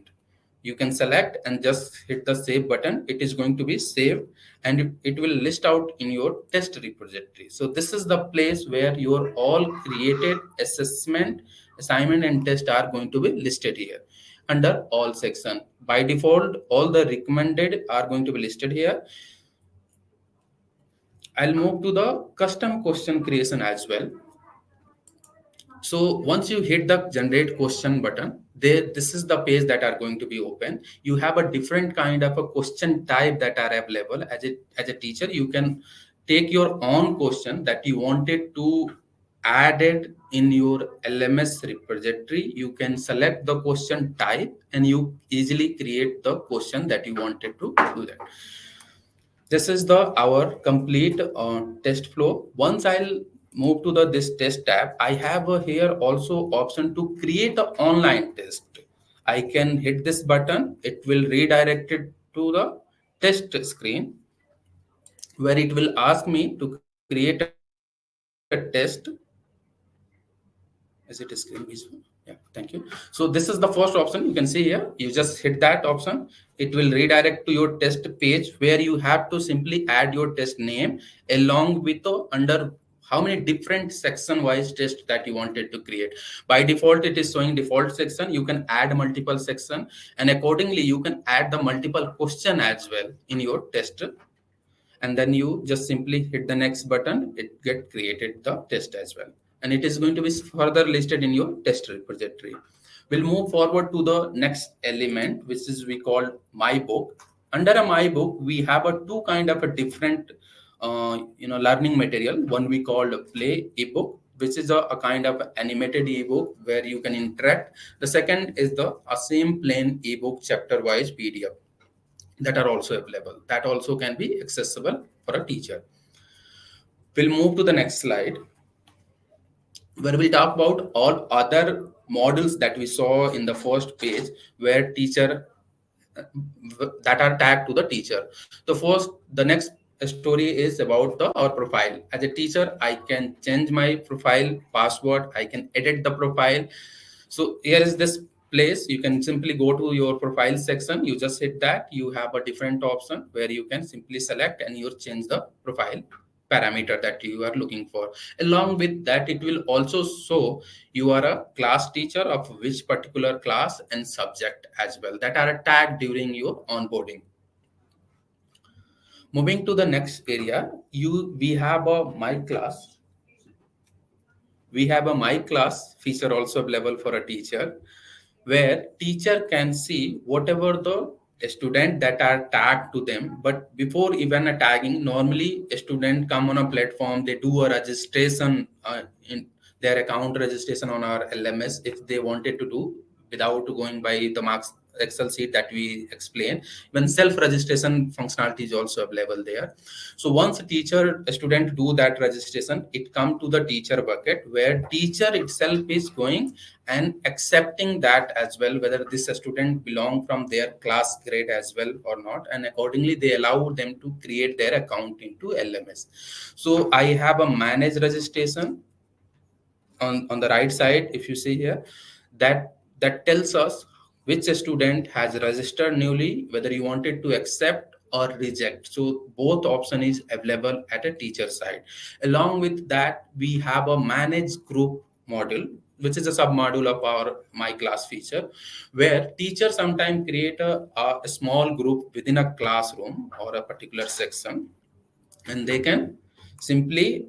You can select and just hit the save button. It is going to be saved, and it will list out in your test repository. So this is the place where your all created assessment, assignment, and test are going to be listed here under all section. By default, all the recommended are going to be listed here. I'll move to the custom question creation as well. So once you hit the generate question button, this is the page that are going to be open. You have a different kind of a question type that are available. As a teacher, you can take your own question that you wanted to add it in your LMS repository. You can select the question type and you easily create the question that you wanted to do that. This is the our complete test flow. Once I'll move to the this test tab, I have here also option to create an online test. I can hit this button. It will redirect it to the test screen, where it will ask me to create a test. Is it a screen visual? Yeah, thank you. So this is the first option. You can see here, you just hit that option. It will redirect to your test page, where you have to simply add your test name along with the under how many different section wise test that you wanted to create. By default, it is showing default section. You can add multiple section, and accordingly you can add the multiple question as well in your test. And then you just simply hit the next button. It get created the test as well, and it is going to be further listed in your test repository. We'll move forward to the next element, which is we call my book. Under a my book, we have a two kind of a different learning material. One we call play ebook, which is a kind of animated ebook where you can interact. The second is the same plain ebook chapter wise PDF that are also available, that also can be accessible for a teacher. We'll move to the next slide, where we'll talk about all other models that we saw in the first page, where teacher that are tagged to the teacher. The next story is about our profile. As a teacher, I can change my profile password. I can edit the profile. So here is this place. You can simply go to your profile section. You just hit that. You have a different option where you can simply select and you change the profile parameter that you are looking for. Along with that, it will also show you are a class teacher of which particular class and subject as well, that are tagged during your onboarding. Moving to the next area, we have a my class. We have a my class feature also available for a teacher, where teacher can see whatever the student that are tagged to them. But before even a tagging, normally a student come on a platform, they do a registration in their account registration on our LMS if they wanted to do, without going by the marks Excel sheet that we explain. Even self-registration functionality is also available there. So once a student do that registration, it come to the teacher bucket, where teacher itself is going and accepting that as well, whether this student belong from their class grade as well or not, and accordingly they allow them to create their account into LMS. So I have a manage registration on the right side. If you see here, that that tells us which student has registered newly, whether you wanted to accept or reject. So both option is available at a teacher side. Along with that, we have a manage group model, which is a sub module of our my class feature, where teachers sometimes create a small group within a classroom or a particular section, and they can simply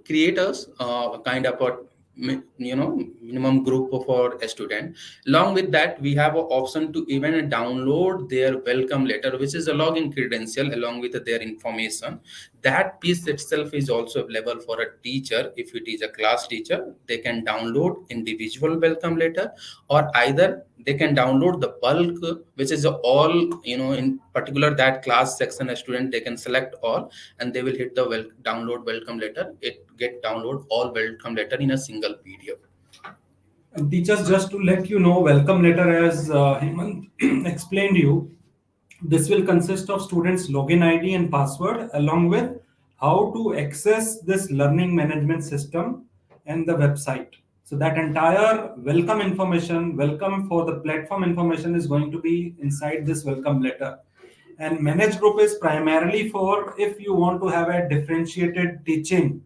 create us a kind of a minimum group for a student. Along with that, we have an option to even download their welcome letter, which is a login credential along with their information. That piece itself is also available for a teacher. If it is a class teacher, they can download individual welcome letter, or either they can download the bulk, which is all, in particular that class section a student, they can select all, and they will hit the download welcome letter. It get download all welcome letter in a single PDF. And teachers, just to let you know, welcome letter, as Hemant explained you, this will consist of students' login ID and password, along with how to access this learning management system and the website. So that entire welcome information, welcome for the platform information, is going to be inside this welcome letter. And manage group is primarily for if you want to have a differentiated teaching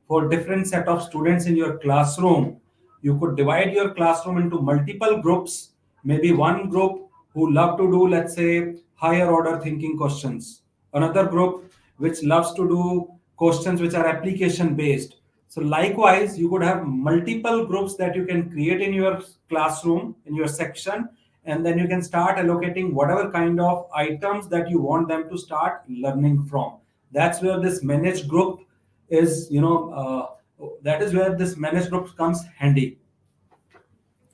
for different set of students in your classroom. You could divide your classroom into multiple groups, maybe one group who love to do, let's say, higher order thinking questions, another group which loves to do questions which are application based. So likewise, you could have multiple groups that you can create in your classroom, in your section, and then you can start allocating whatever kind of items that you want them to start learning from. That's where this managed group is, that is where this managed group comes handy.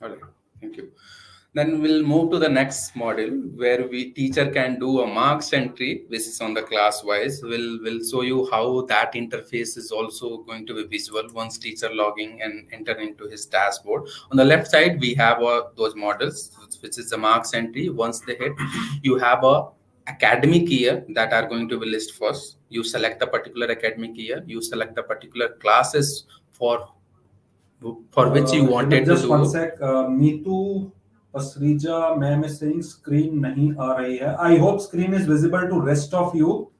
All right, thank you. Then we'll move to the next model where we teacher can do a marks entry basis on the class wise. We'll show you how that interface is also going to be visual once teacher logging and enter into his dashboard. On the left side, we have those models, which is the marks entry. Once they hit, you have a academic year that are going to be listed first. You select a particular academic year. You select the particular classes for which you wanted to just one do. sec. Meetu Pasrija ma'am is saying screen nahi aa rahi hai. I hope screen is visible to rest of you.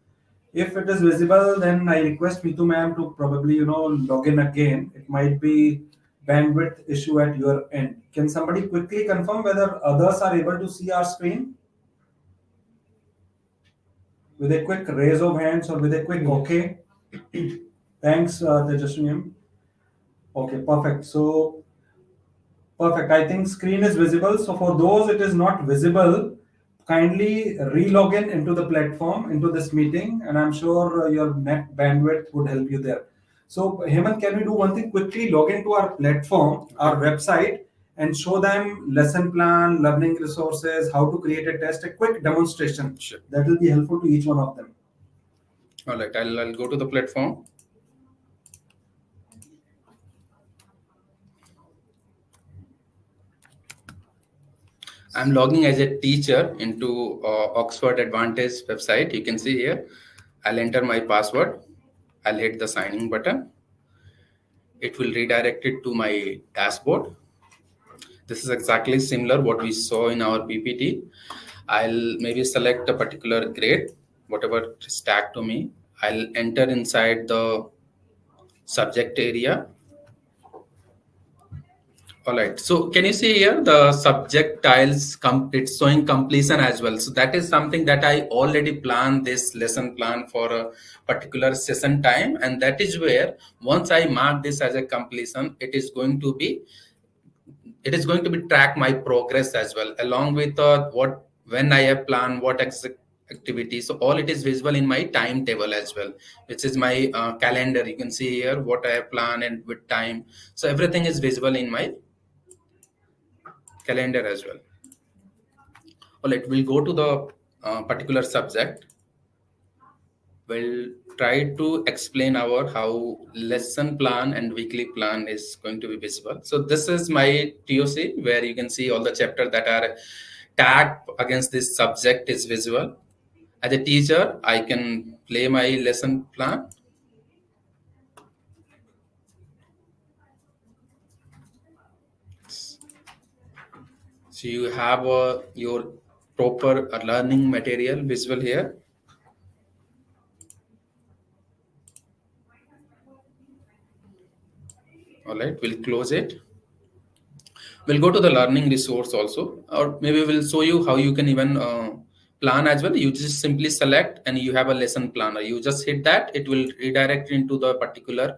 If it is visible, then I request Meetu ma'am to probably log in again. It might be bandwidth issue at your end. Can somebody quickly confirm whether others are able to see our screen with a quick raise of hands or with a quick okay? Thanks, Tejaswi ma'am. Okay, perfect. So perfect. I think screen is visible. So for those it is not visible, kindly re-log in into the platform, into this meeting, and I'm sure your net bandwidth would help you there. So Hemant, can we do one thing quickly? Log into our platform, our website, and show them lesson plan, learning resources, how to create a test, a quick demonstration. Sure. That will be helpful to each one of them. All right, I'll go to the platform. I'm logging as a teacher into Oxford Advantage website. You can see here. I'll enter my password. I'll hit the signing button. It will redirect it to my dashboard. This is exactly similar what we saw in our PPT. I'll maybe select a particular grade, whatever is tagged to me. I'll enter inside the subject area. All right. So can you see here the subject tiles? It's showing completion as well. So that is something that I already planned this lesson plan for a particular session time, and that is where once I mark this as a completion, it is going to be track my progress as well, along with what when I have planned what activity. So all it is visible in my timetable as well, which is my calendar. You can see here what I have planned and with time. So everything is visible in my calendar as well. All right, we'll go to the particular subject. We'll try to explain our how lesson plan and weekly plan is going to be visible. So this is my TOC where you can see all the chapters that are tagged against this subject is visible. As a teacher, I can play my lesson plan. So you have your proper learning material visual here. All right, we'll close it. We'll go to the learning resource also, or maybe we'll show you how you can even plan as well. You just simply select and you have a lesson planner. You just hit that, it will redirect into the particular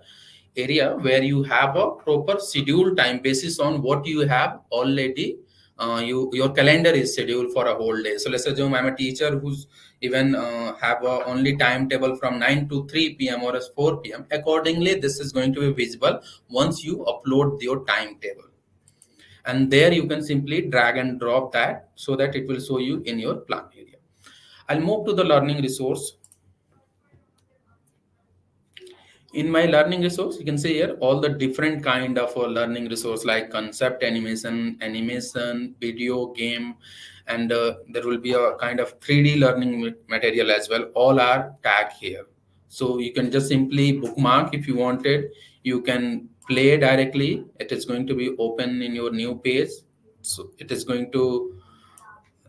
area where you have a proper schedule time basis on what you have already. Your calendar is scheduled for a whole day. So let's assume I'm a teacher who's even have a only timetable from 9 to 3 p.m. or as 4 p.m. Accordingly, this is going to be visible once you upload your timetable, and there you can simply drag and drop that so that it will show you in your plan area. I'll move to the learning resource. In my learning resource, you can see here all the different kind of learning resource like concept animation, video game, and there will be a kind of 3D learning material as well. All are tagged here. So you can just simply bookmark if you wanted. You can play directly. It is going to be open in your new page. So it is going to,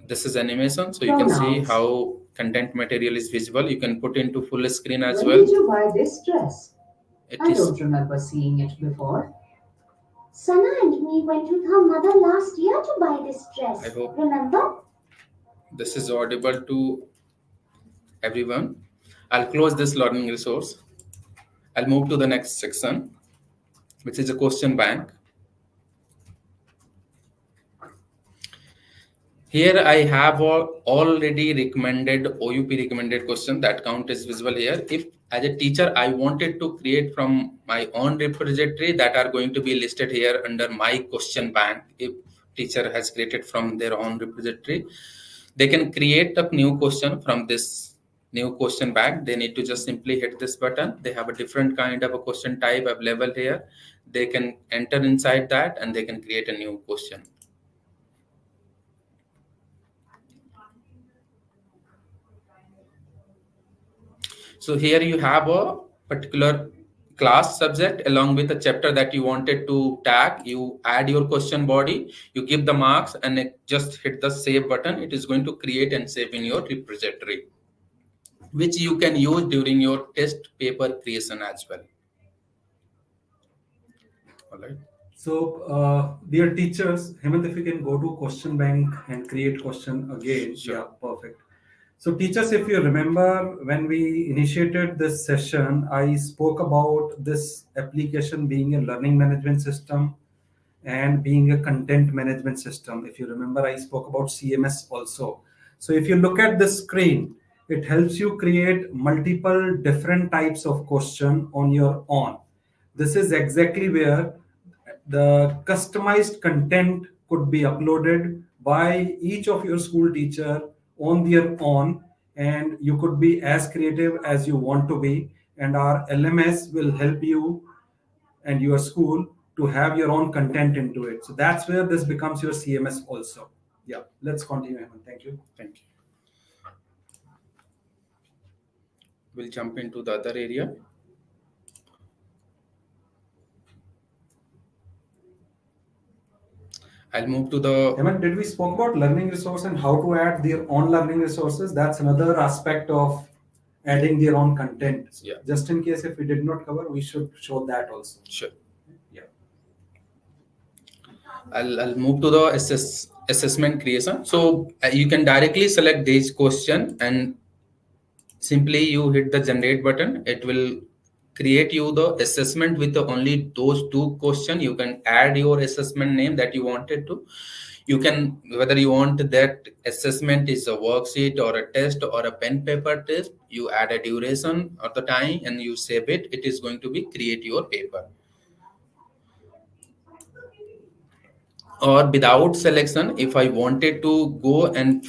this is animation. So you can see how content material is visible. You can put into full screen as well. When did you buy this dress? It I is, don't remember seeing it before. Sana and me went with her mother last year to buy this dress. I hope Remember? this is audible to everyone. I'll close this learning resource. I'll move to the next section, which is a question bank. Here I have already recommended OUP recommended question. That count is visible here. If as a teacher I wanted to create from my own repository, that are going to be listed here under my question bank. If teacher has created from their own repository, they can create a new question from this new question bank. They need to just simply hit this button. They have a different kind of a question type available here. They can enter inside that and they can create a new question. So here you have a particular class subject along with a chapter that you wanted to tag. You add your question body, you give the marks, and it just hit the save button. It is going to create and save in your repository, which you can use during your test paper creation as well. All right. So, dear teachers, Hemant, if you can go to question bank and create question again. Sure. Yeah, perfect. So, teachers, if you remember when we initiated this session, I spoke about this application being a learning management system and being a content management system. If you remember, I spoke about CMS also. So, if you look at the screen, it helps you create multiple different types of question on your own. This is exactly where the customized content could be uploaded by each of your school teacher on their own, and you could be as creative as you want to be, and our LMS will help you and your school to have your own content into it. So that's where this becomes your CMS also. Yeah, let's continue, Hemant. Thank you. Thank you. We'll jump into the other area. I'll move to the. Hemant, did we spoke about learning resource and how to add their own learning resources? That's another aspect of adding their own content. Yeah. Just in case if we did not cover, we should show that also. Sure. Yeah. I'll move to the assessment creation. So you can directly select this question and simply you hit the generate button. It will create you the assessment with only those two questions. You can add your assessment name that you wanted to. You can, whether you want that assessment is a worksheet or a test or a pen paper test, you add a duration of the time and you save it. It is going to be create your paper. Or without selection, if I wanted to go and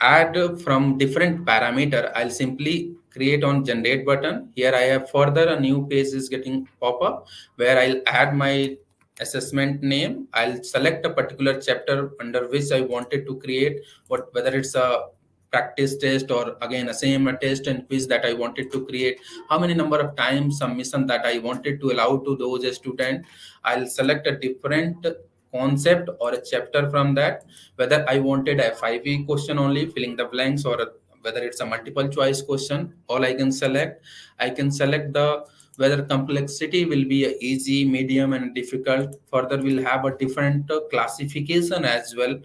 add from different parameter, I'll simply create on generate button. Here I have further a new page is getting pop up where I'll add my assessment name. I'll select a particular chapter under which I wanted to create, whether it's a practice test or again a same test and quiz that I wanted to create, how many number of times submission that I wanted to allow to those students. I'll select a different concept or a chapter from that, whether I wanted a 5e question only, filling the blanks, or whether it's a multiple choice question, all I can select the whether complexity will be a easy, medium, and difficult. Further, we'll have a different classification as well,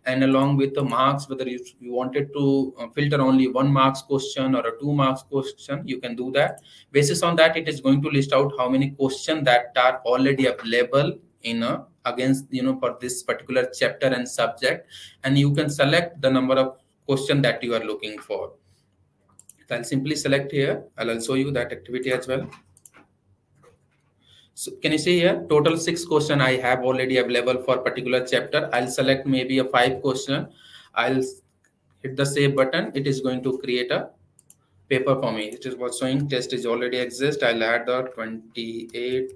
and along with the marks, whether you wanted to filter only 1 marks question or a 2 marks question, you can do that. Basis on that, it is going to list out how many questions that are already available in a against for this particular chapter and subject, and you can select the number of question that you are looking for. So I'll simply select here. I'll show you that activity as well. So can you see here, total 6 question I have already available for particular chapter. I'll select maybe a 5 question. I'll hit the save button. It is going to create a paper for me. It is what's showing test is already exist. I'll add the 28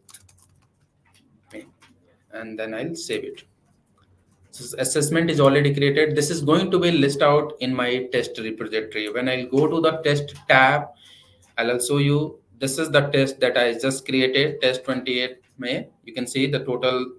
May and then I'll save it. So assessment is already created. This is going to be list out in my test repository. When I'll go to the test tab, I'll show you this is the test that I just created, test 28 May. You can see the total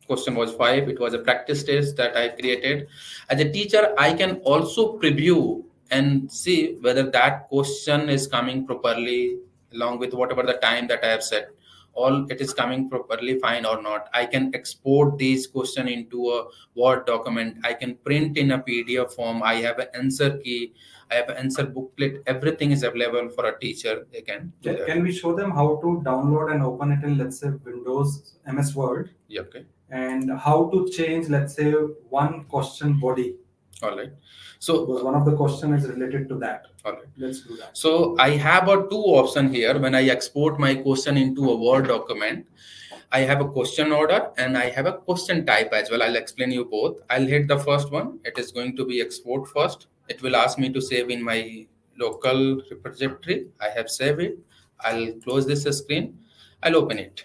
question was 5. It was a practice test that I created. As a teacher, I can also preview and see whether that question is coming properly along with whatever the time that I have set. All it is coming properly fine or not. I can export these question into a Word document. I can print in a PDF form. I have an answer key. I have an answer booklet. Everything is available for a teacher. They can do that. Can we show them how to download and open it in, let's say, Windows MS Word? Yeah, okay. And how to change, let's say, one question body. All right. So because one of the question is related to that. All right. Let's do that. So I have a 2 option here. When I export my question into a Word document, I have a question order and I have a question type as well. I'll explain you both. I'll hit the first one. It is going to be export first. It will ask me to save in my local repository. I have saved it. I'll close this screen. I'll open it.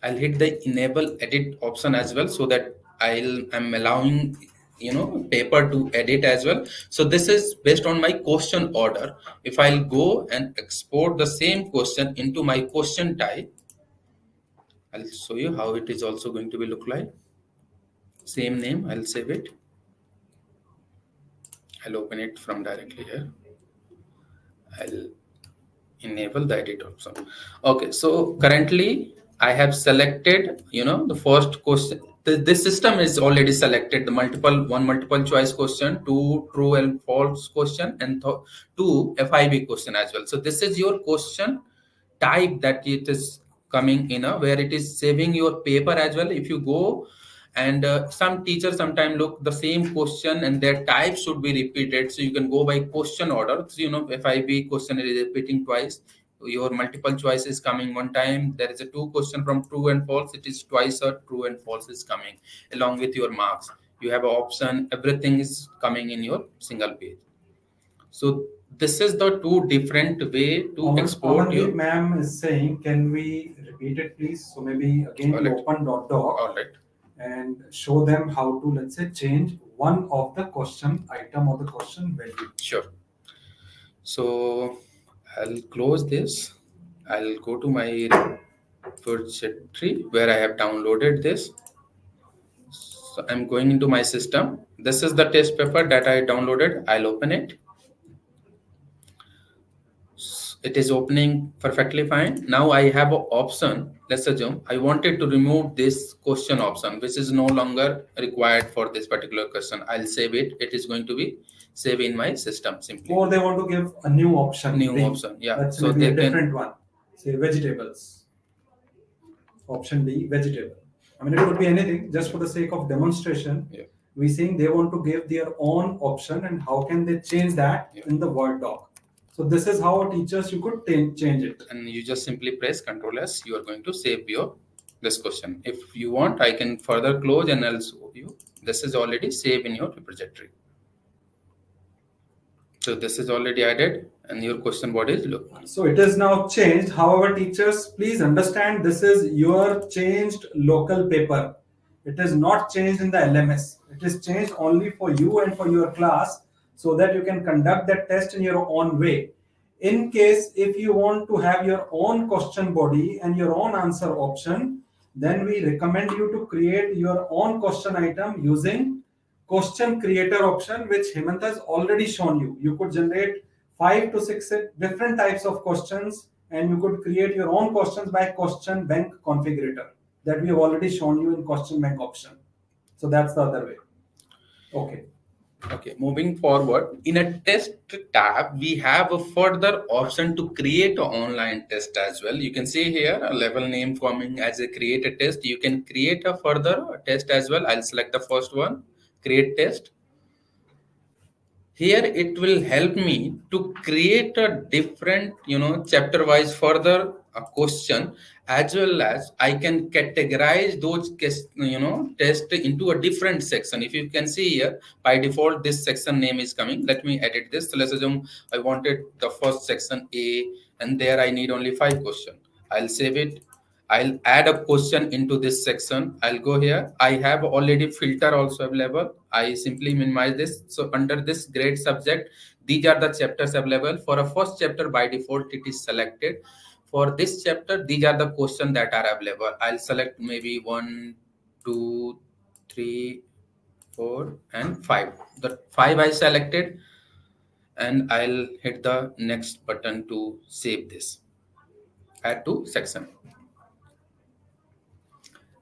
I'll hit the enable edit option as well, so that I'm allowing paper to edit as well. So this is based on my question order. If I'll go and export the same question into my question type, I'll show you how it is also going to be look like. Same name, I'll save it. I'll open it from directly here. I'll enable the edit option. Okay, so currently I have selected, the first question. This system is already selected the one multiple choice question, 2 true and false question, and 2 FIB question as well. So this is your question type that it is coming in where it is saving your paper as well. If you go and some teachers sometimes look the same question and their type should be repeated, so you can go by question order. So, FIB question is repeating twice, your multiple choice is coming one time, there is a 2 question from true and false, it is twice or true and false is coming along with your marks. You have an option, everything is coming in your single page. So this is the 2 different way to export your. Ma'am is saying, can we repeat it please? So maybe again you open .doc. All right. And show them how to, let's say, change one of the question item or the question value. Sure. So I'll close this. I'll go to my repository where I have downloaded this. So I'm going into my system. This is the test paper that I downloaded. I'll open it. It is opening perfectly fine. Now I have an option. Let's assume I wanted to remove this question option, which is no longer required for this particular question. I'll save it. It is going to be saved in my system simply. Or they want to give a new option. Option, yeah. That's so maybe a different one. Say vegetables. Option B, vegetable. I mean, it could be anything. Just for the sake of demonstration, we're saying they want to give their own option, and how can they change that in the Word doc? So this is how teachers you could change it. And you just simply press Ctrl S. You are going to save this question. If you want, I can further close and I'll show you. This is already saved in your repository. So this is already added, and your question body is look. So it is now changed. However, teachers, please understand this is your changed local paper. It is not changed in the LMS. It is changed only for you and for your class, so that you can conduct that test in your own way. In case if you want to have your own question body and your own answer option, then we recommend you to create your own question item using question creator option, which Hemant has already shown you. You could generate 5 to 6 different types of questions, and you could create your own questions by question bank configurator that we have already shown you in question bank option. So that's the other way. Okay. Okay, moving forward, in a test tab, we have a further option to create an online test as well. You can see here a level name coming as a create a test. You can create a further test as well. I'll select the first one, create test. Here it will help me to create a different, chapter wise further a question, as well as I can categorize those test into a different section. If you can see here, by default this section name is coming. Let me edit this. So let's assume I wanted the first section A, and there I need only 5 questions. I'll save it. I'll add a question into this section. I'll go here. I have already filter also available. I simply minimize this. So under this grade subject, these are the chapters available. For a first chapter, by default, it is selected. For this chapter, these are the questions that are available. I'll select maybe 1, 2, 3, 4, and 5. The 5 I selected, and I'll hit the next button to save this. Add to section.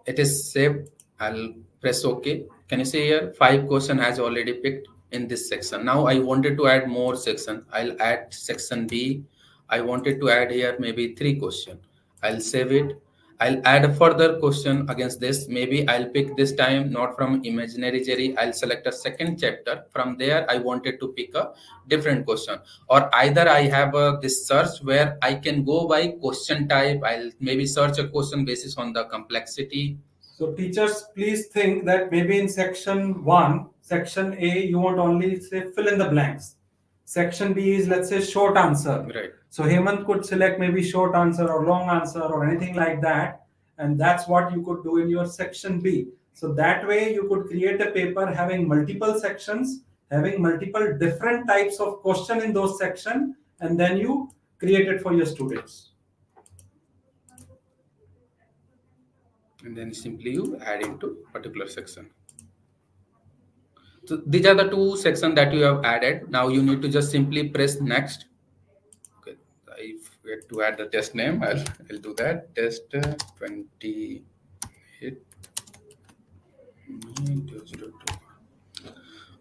It is saved. I'll press OK. Can you see here? 5 question has already picked in this section. Now I wanted to add more section. I'll add section B. I wanted to add here maybe 3 question. I'll save it. I'll add a further question against this. Maybe I'll pick this time not from imaginary jury. I'll select a second chapter. From there, I wanted to pick a different question. Or either I have this search where I can go by question type. I'll maybe search a question basis on the complexity. So teachers, please think that maybe in section 1, section A, you want only say fill in the blanks. Section B is, let's say, short answer. Right. So Hemant could select maybe short answer or long answer or anything like that. And that's what you could do in your section B. So that way you could create a paper having multiple sections, having multiple different types of question in those sections, and then you create it for your students. And then simply you add into particular section. So these are the 2 sections that you have added. Now you need to just simply press next. Okay, I forget to add the test name. I'll do that. Test 28.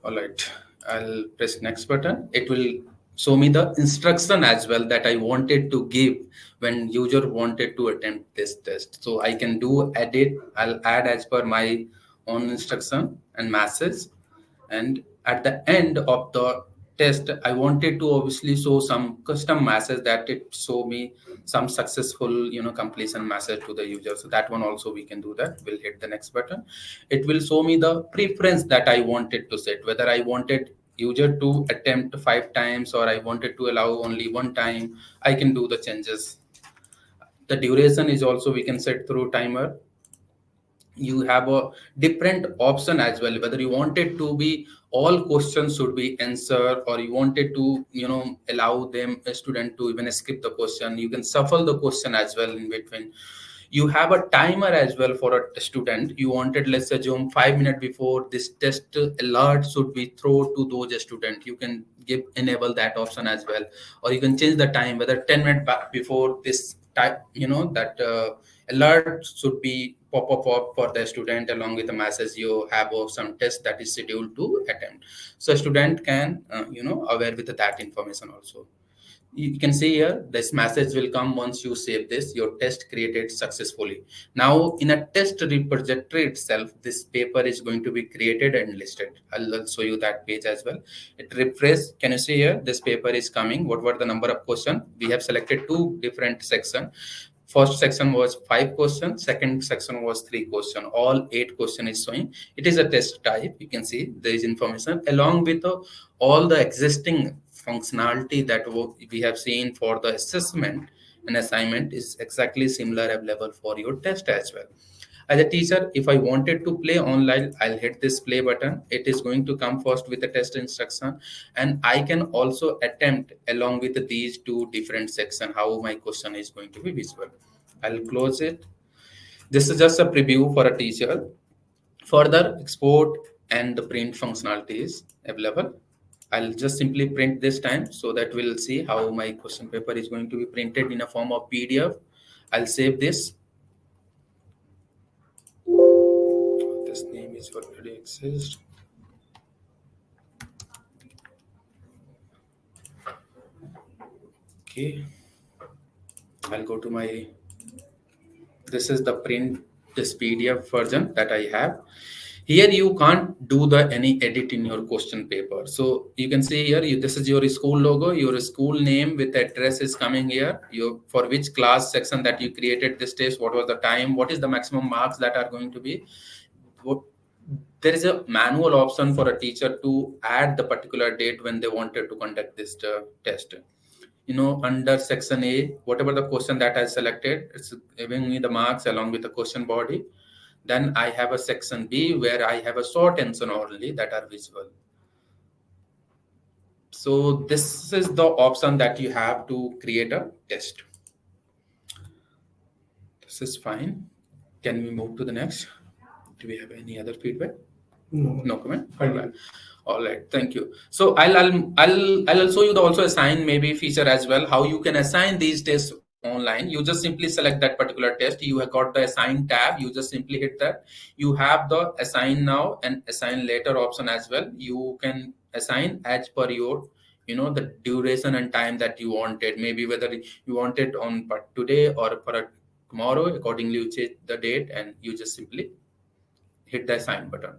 All right. I'll press next button. It will show me the instruction as well that I wanted to give when user wanted to attempt this test. So I can do edit. I'll add as per my own instruction and message. And at the end of the test, I wanted to obviously show some custom message that it show me some successful completion message to the user. So that one also we can do that. We'll hit the next button. It will show me the preference that I wanted to set, whether I wanted user to attempt 5 times or I wanted to allow only 1 time. I can do the changes. The duration is also we can set through timer. You have a different option as well, whether you wanted to be all questions should be answered, or you wanted to allow them a student to even skip the question. You can shuffle the question as well in between. You have a timer as well for a student. You wanted, let's assume 5 minutes before this test alert should be thrown to those students. You can enable that option as well, or you can change the time, whether 10 minutes back before this type that alert should be pop up for the student along with the message you have of some test that is scheduled to attempt. So student can aware with that information also. You can see here this message will come once you save this, your test created successfully. Now in a test repository itself, this paper is going to be created and listed. I'll show you that page as well. It refresh. Can you see here this paper is coming? What were the number of questions? We have selected 2 different sections. First section was 5 questions, second section was 3 questions. All 8 questions is showing. It is a test type. You can see there is information along with all the existing functionality that we have seen for the assessment and assignment is exactly similar available for your test as well. As a teacher, if I wanted to play online, I'll hit this play button. It is going to come first with a test instruction, and I can also attempt along with these two different sections how my question is going to be visible. I'll close it. This is just a preview for a teacher. Further export and the print functionality is available. I'll just simply print this time so that we'll see how my question paper is going to be printed in a form of PDF. I'll save this. This name is already exists. Okay, I'll go to my, this is the print this PDF version that I have. Here you can't do the any edit in your question paper. So you can see here, this is your school logo, your school name with address is coming here. You for which class section that you created this test, what was the time, what is the maximum marks that are going to be. What, there is a manual option for a teacher to add the particular date when they wanted to conduct this test. Under section A, whatever the question that I selected, it's giving me the marks along with the question body. Then I have a section B where I have a short answer only that are visible. So this is the option that you have to create a test. This is fine. Can we move to the next? Do we have any other feedback? No comment. All right. Thank you. So I'll show you the also assign maybe feature as well. How you can assign these tests online. You just simply select that particular test. You have got the assign tab. You just simply hit that. You have the assign now and assign later option as well. You can assign as per your the duration and time that you wanted. Maybe whether you want it on today or for tomorrow. Accordingly, you change the date and you just simply hit the assign button.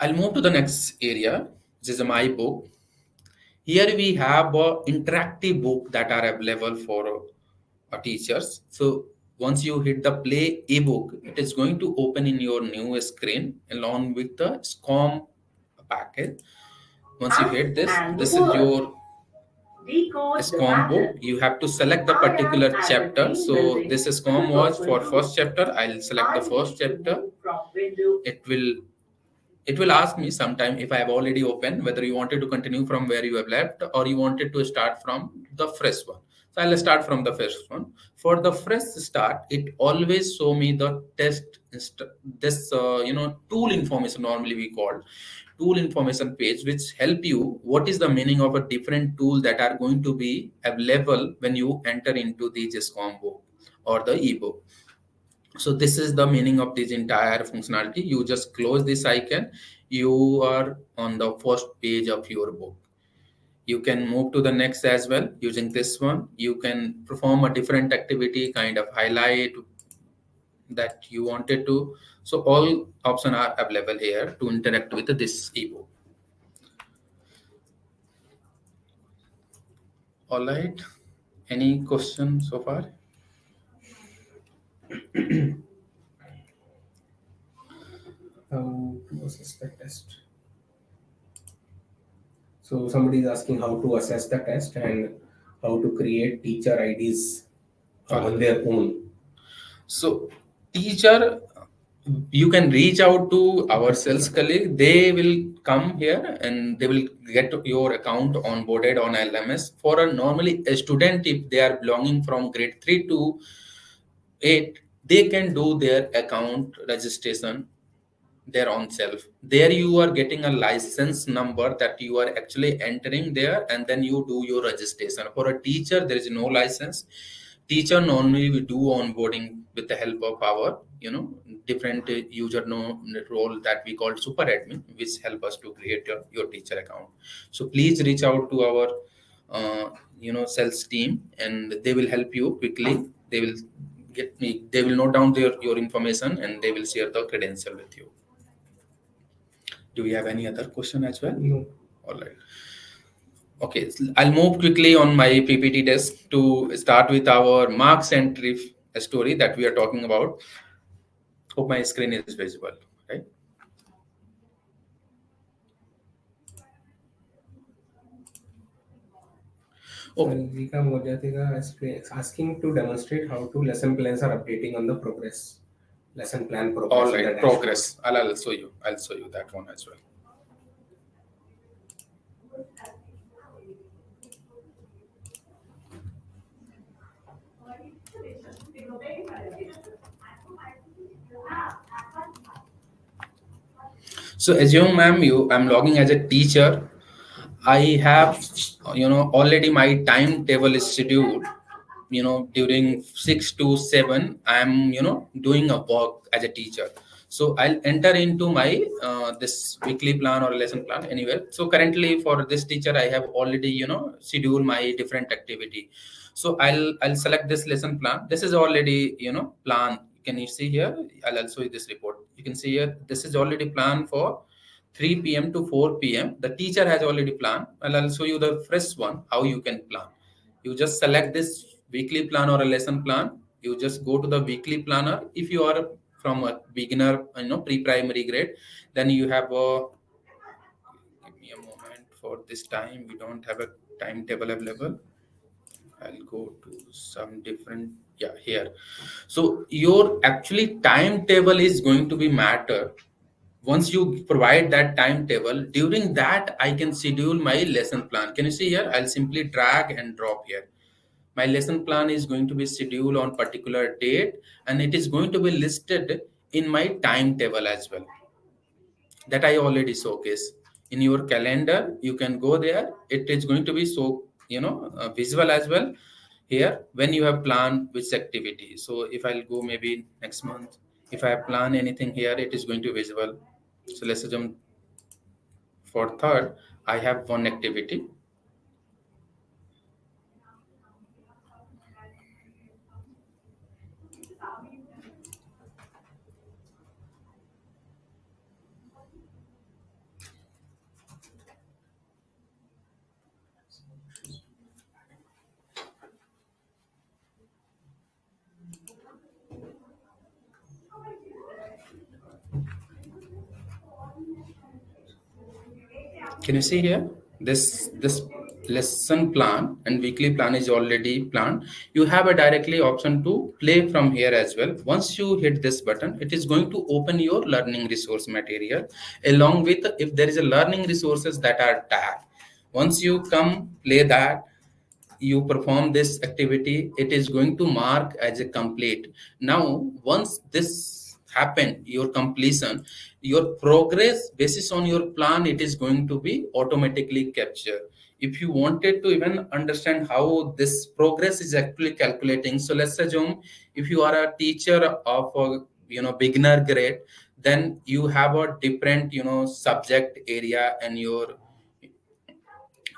I'll move to the next area, which is my book. Here we have interactive book that are available for teachers. So once you hit the play ebook, it is going to open in your new screen along with the SCOM packet. Once you hit this, this is your SCOM book. You have to select the particular chapter. So this SCOM was for first chapter. I'll select the first chapter. It will ask me sometime if I have already opened whether you wanted to continue from where you have left or you wanted to start from the fresh one. So I'll start from the first one. For the fresh start, it always show me the test this tool information, normally we call tool information page, which help you what is the meaning of a different tool that are going to be available when you enter into the GISCOM book or the ebook. So this is the meaning of this entire functionality. You just close this icon, you are on the first page of your book. You can move to the next as well using this one. You can perform a different activity, kind of highlight that you wanted to. So all options are available here to interact with this ebook. All right, any questions so far? How to assess the test. So somebody is asking how to assess the test and how to create teacher IDs on their own. So teacher, you can reach out to our sales colleague. They will come here and they will get your account onboarded on LMS. For a normally a student, if they are belonging from grade 3 to 8, they can do their account registration their own self. There you are getting a license number that you are actually entering there, and then you do your registration. For a teacher, there is no license. Teacher normally we do onboarding with the help of our different user role that we call super admin, which help us to create your teacher account. So please reach out to our sales team and they will help you quickly. They will note down your information and they will share the credential with you. Do we have any other question as well? No. All right. Okay, I'll move quickly on my PPT desk to start with our marks entry story that we are talking about. Hope my screen is visible, right? Okay. Vika Mojatega is asking to demonstrate how to lesson plans are updating on the progress lesson plan progress. All in the right, dashboard. progress. I'll show you. I'll show you that one as well. So assume, ma'am, I'm logging as a teacher. I have, already my timetable is scheduled. During 6 to 7, I'm, doing a work as a teacher. So I'll enter into my this weekly plan or lesson plan anywhere. So currently for this teacher, I have already, scheduled my different activity. So I'll select this lesson plan. This is already, plan. Can you see here? I'll show you this report. You can see here, this is already planned for 3 p.m. to 4 p.m. The teacher has already planned. And I'll show you the fresh one, how you can plan. You just select this weekly plan or a lesson plan. You just go to the weekly planner. If you are from a beginner, pre-primary grade, then you have a, give me a moment. For this time, we don't have a timetable available. I'll go to some different, here. So your actually timetable is going to be matter. Once you provide that timetable, during that I can schedule my lesson plan. Can you see here? I'll simply drag and drop here. My lesson plan is going to be scheduled on particular date, and it is going to be listed in my timetable as well, that I already showcase in your calendar. You can go there. It is going to be so visual as well here when you have planned which activity. So if I'll go maybe next month, if I have planned anything here, it is going to be visible. So let's assume for third I have one activity. Can you see here? This lesson plan and weekly plan is already planned. You have a directly option to play from here as well. Once you hit this button, it is going to open your learning resource material along with, if there is a learning resources that are tagged. Once you come play that, you perform this activity, it is going to mark as a complete. Now once this happen, your completion, your progress basis on your plan, it is going to be automatically captured. If you wanted to even understand how this progress is actually calculating, so let's assume if you are a teacher of a beginner grade, then you have a different subject area, and your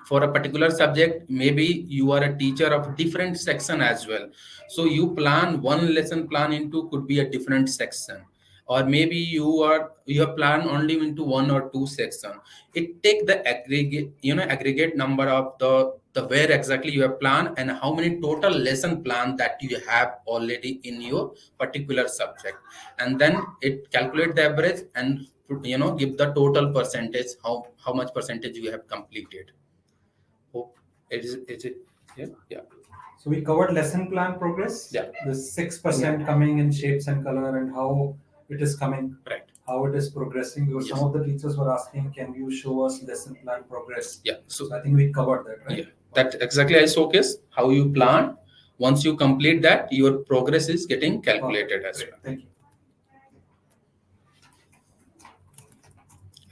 for a particular subject, maybe you are a teacher of different section as well. So you plan one lesson plan into could be a different section, or maybe you have planned only into one or two section. It take the aggregate number of the where exactly you have planned and how many total lesson plan that you have already in your particular subject, and then it calculate the average and give the total percentage, how much percentage you have completed. Hope is it yeah, yeah. So we covered lesson plan progress. Yeah. The 6% coming in shapes and color and how it is coming. Right. How it is progressing. Because Yes. some of the teachers were asking, can you show us lesson plan progress? Yeah. So I think we covered that, right? Yeah, that exactly I showcase how you plan. Once you complete that, your progress is getting calculated as Great. well. Thank you.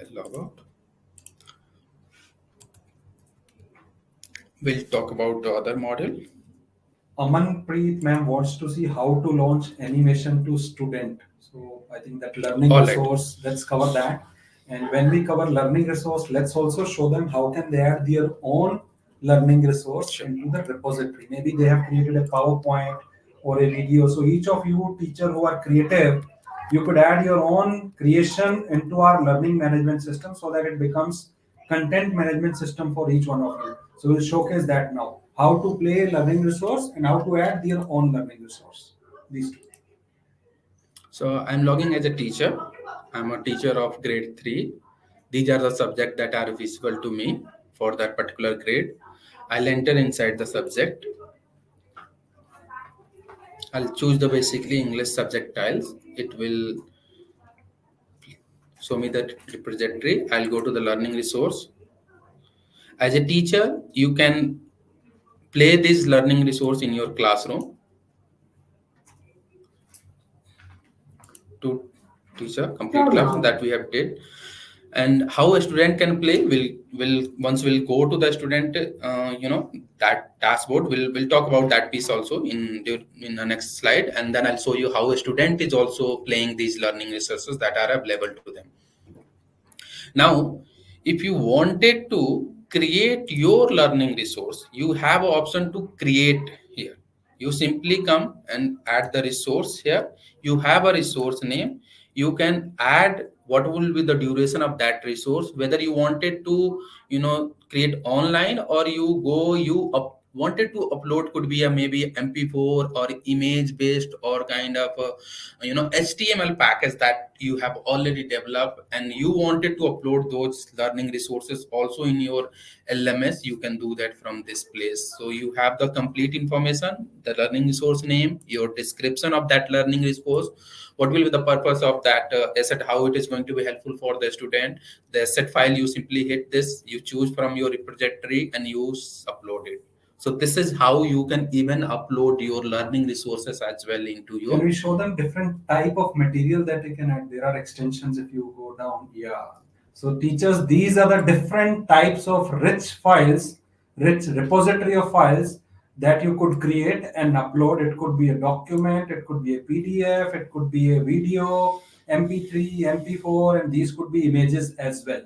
I'll log out. We'll talk about the other model. Amanpreet ma'am wants to see how to launch animation to student. So I think that learning All right. resource, let's cover that. And when we cover learning resource, let's also show them how can they add their own learning resource Sure. into the repository. Maybe they have created a PowerPoint or a video. So each of you teacher who are creative, you could add your own creation into our learning management system so that it becomes content management system for each one of you. So we'll showcase that now. How to play learning resource and how to add their own learning resource. These two. So I'm logging as a teacher. I'm a teacher of grade 3. These are the subjects that are visible to me for that particular grade. I'll enter inside the subject. I'll choose the basically English subject tiles. It will show me the repository. I'll go to the learning resource. As a teacher, you can play this learning resource in your classroom to teach a complete class that we have did. And how a student can play will once we'll go to the student that dashboard, we'll talk about that piece also in the next slide, and then I'll show you how a student is also playing these learning resources that are available to them. Now, if you wanted to create your learning resource, you have an option to create here. You simply come and add the resource here. You have a resource name. You can add what will be the duration of that resource, whether you wanted to, create online, or wanted to upload, could be a maybe MP4 or image based, or kind of HTML package that you have already developed, and you wanted to upload those learning resources also in your LMS. You can do that from this place. So you have the complete information, the learning resource name, your description of that learning resource, what will be the purpose of that asset, how it is going to be helpful for the student. The asset file, you simply hit this, you choose from your repository and you upload it. So this is how you can even upload your learning resources as well into your. Can we show them different type of material that they can add? There are extensions if you go down. Yeah. So teachers, these are the different types of rich files, rich repository of files that you could create and upload. It could be a document, it could be a PDF, it could be a video, MP3, MP4, and these could be images as well.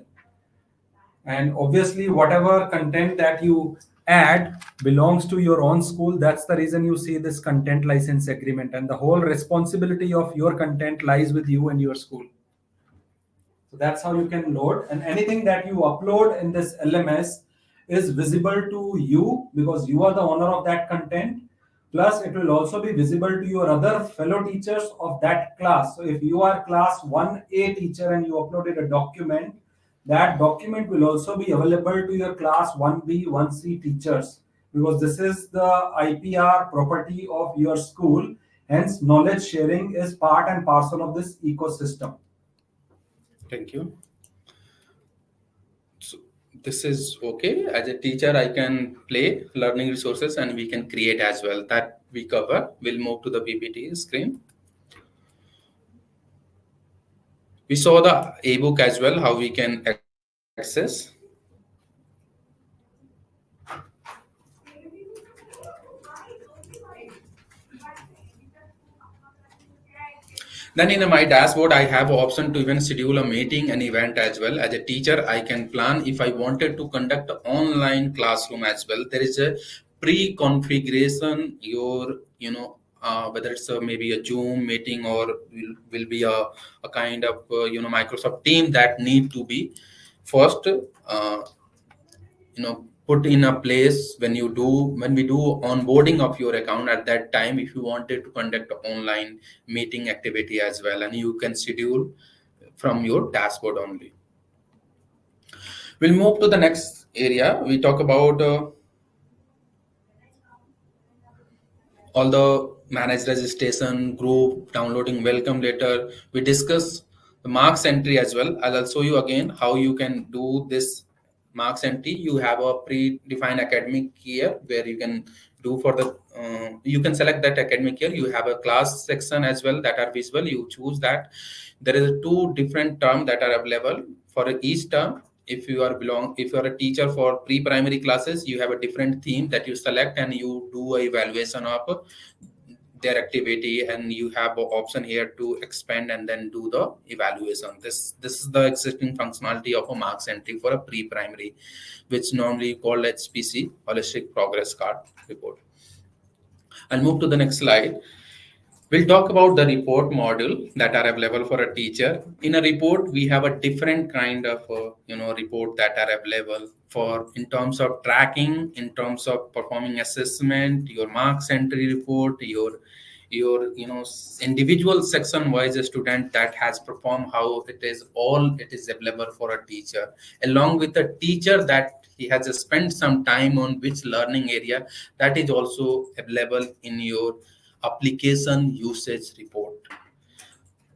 And obviously, whatever content that you add belongs to your own school. That's the reason you see this content license agreement, and the whole responsibility of your content lies with you and your school. So that's how you can load, and anything that you upload in this LMS is visible to you because you are the owner of that content. Plus, it will also be visible to your other fellow teachers of that class. So if you are class 1A teacher and you uploaded a document, that document will also be available to your class 1B, 1C teachers, because this is the IPR property of your school. Hence, knowledge sharing is part and parcel of this ecosystem. Thank you. So this is okay. As a teacher, I can play learning resources and we can create as well. That we cover. We'll move to the PPT screen. We saw the ebook as well, how we can access. Then in my dashboard, I have an option to even schedule a meeting and event as well. As a teacher, I can plan if I wanted to conduct an online classroom as well. There is a pre-configuration, whether it's maybe a Zoom meeting or will be a kind of, Microsoft team that need to be first, put in a place when we do onboarding of your account. At that time, if you wanted to conduct an online meeting activity as well, and you can schedule from your dashboard only. We'll move to the next area. We talk about all the managed registration, group, downloading welcome letter. We discuss the marks entry as well. I'll show you again how you can do this marks entry. You have a predefined academic year where you can do for the, you can select that academic year. You have a class section as well that are visible. You choose that. There is two different terms that are available for each term. If you are a teacher for pre-primary classes, you have a different theme that you select and you do a evaluation of their activity, and you have an option here to expand and then do the evaluation. This is the existing functionality of a marks entry for a pre-primary, which normally called HPC, holistic progress card report. I'll move to the next slide. We'll talk about the report module that are available for a teacher. In a report, we have a different kind of report that are available for in terms of tracking, in terms of performing assessment, your marks entry report, your individual section wise student that has performed, how it is available for a teacher, along with a teacher that he has spent some time on which learning area, that is also available in your application usage report.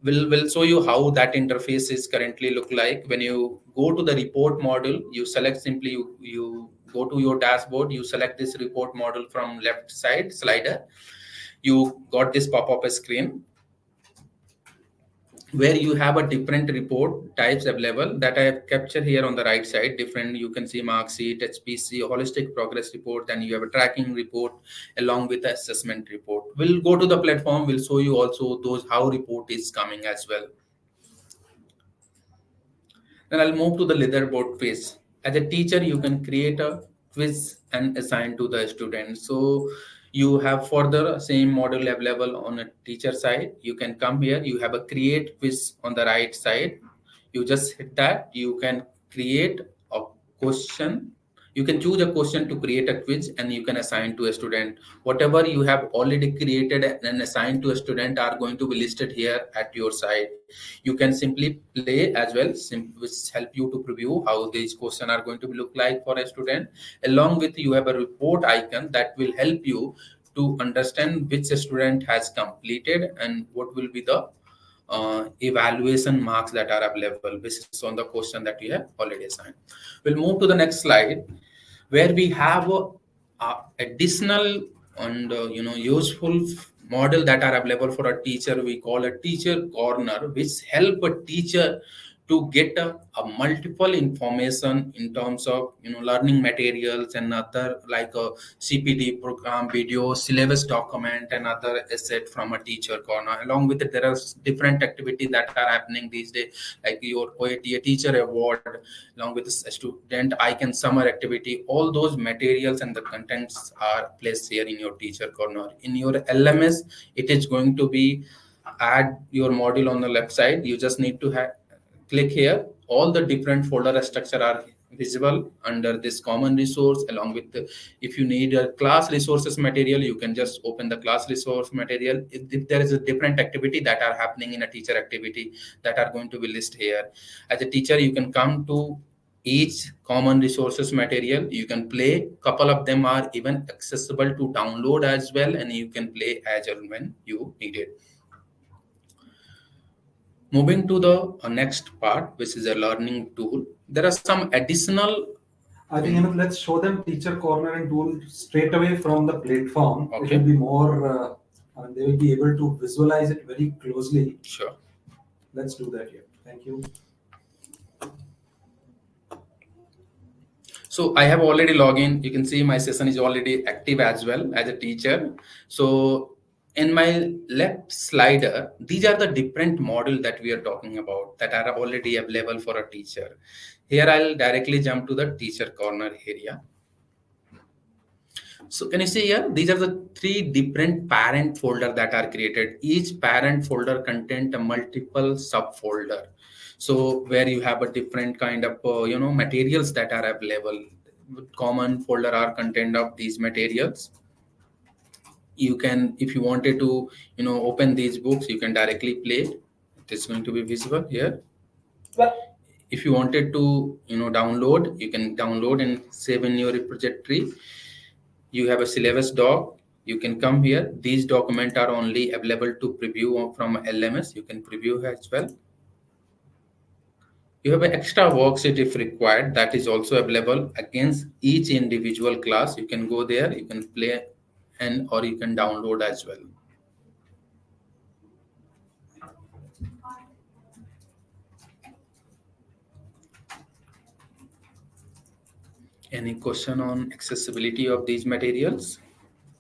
Will show you how that interface is currently look like. When you go to the report module, you select simply you go to your dashboard, you select this report module from left side slider. You got this pop-up screen where you have a different report types available that I have captured here on the right side. Different, you can see mark sheet, HPC, holistic progress report, and you have a tracking report along with the assessment report. We'll go to the platform, we'll show you also those how report is coming as well. Then I'll move to the leaderboard page. As a teacher, you can create a quiz and assign to the student. So you have further same model available on a teacher side. You can come here, you have a create quiz on the right side. You just hit that, you can create a question. You can choose a question to create a quiz and you can assign to a student. Whatever you have already created and assigned to a student are going to be listed here at your side. You can simply play as well, which help you to preview how these questions are going to look like for a student. Along with you have a report icon that will help you to understand which student has completed and what will be the evaluation marks that are available based on the question that you have already assigned. We'll move to the next slide where we have additional and useful model that are available for a teacher. We call a teacher corner, which help a teacher to get a multiple information in terms of learning materials and other like a CPD program, video, syllabus document, and other asset from a teacher corner. Along with it, there are different activities that are happening these days, like your OAT, teacher award, along with a student icon summer activity. All those materials and the contents are placed here in your teacher corner. In your LMS, it is going to be add your module on the left side. You just need to click here. All the different folder structure are visible under this common resource. Along with if you need a class resources material, you can just open the class resource material. If there is a different activity that are happening in a teacher activity that are going to be listed here. As a teacher, you can come to each common resources material. You can play. Couple of them are even accessible to download as well, and you can play as and when you need it. Moving to the next part, which is a learning tool. There are some additional. I think let's show them teacher corner and tool straight away from the platform. Okay. It will be more. They will be able to visualize it very closely. Sure. Let's do that here. Thank you. So I have already logged in. You can see my session is already active as well as a teacher. So in my left slider, these are the different model that we are talking about that are already available for a teacher. Here I'll directly jump to the teacher corner area. So can you see here, these are the three different parent folder that are created. Each parent folder contains a multiple subfolder. So where you have a different kind of materials that are available. Common folder are content of these materials. You can, if you wanted to open these books, you can directly play. It is going to be visible here. If you wanted to download, you can download and save in your repository. You have a syllabus doc. You can come here. These documents are only available to preview from LMS. You can preview as well. You have an extra worksheet if required. That is also available against each individual class. You can go there. You can play or you can download as well. Any question on accessibility of these materials?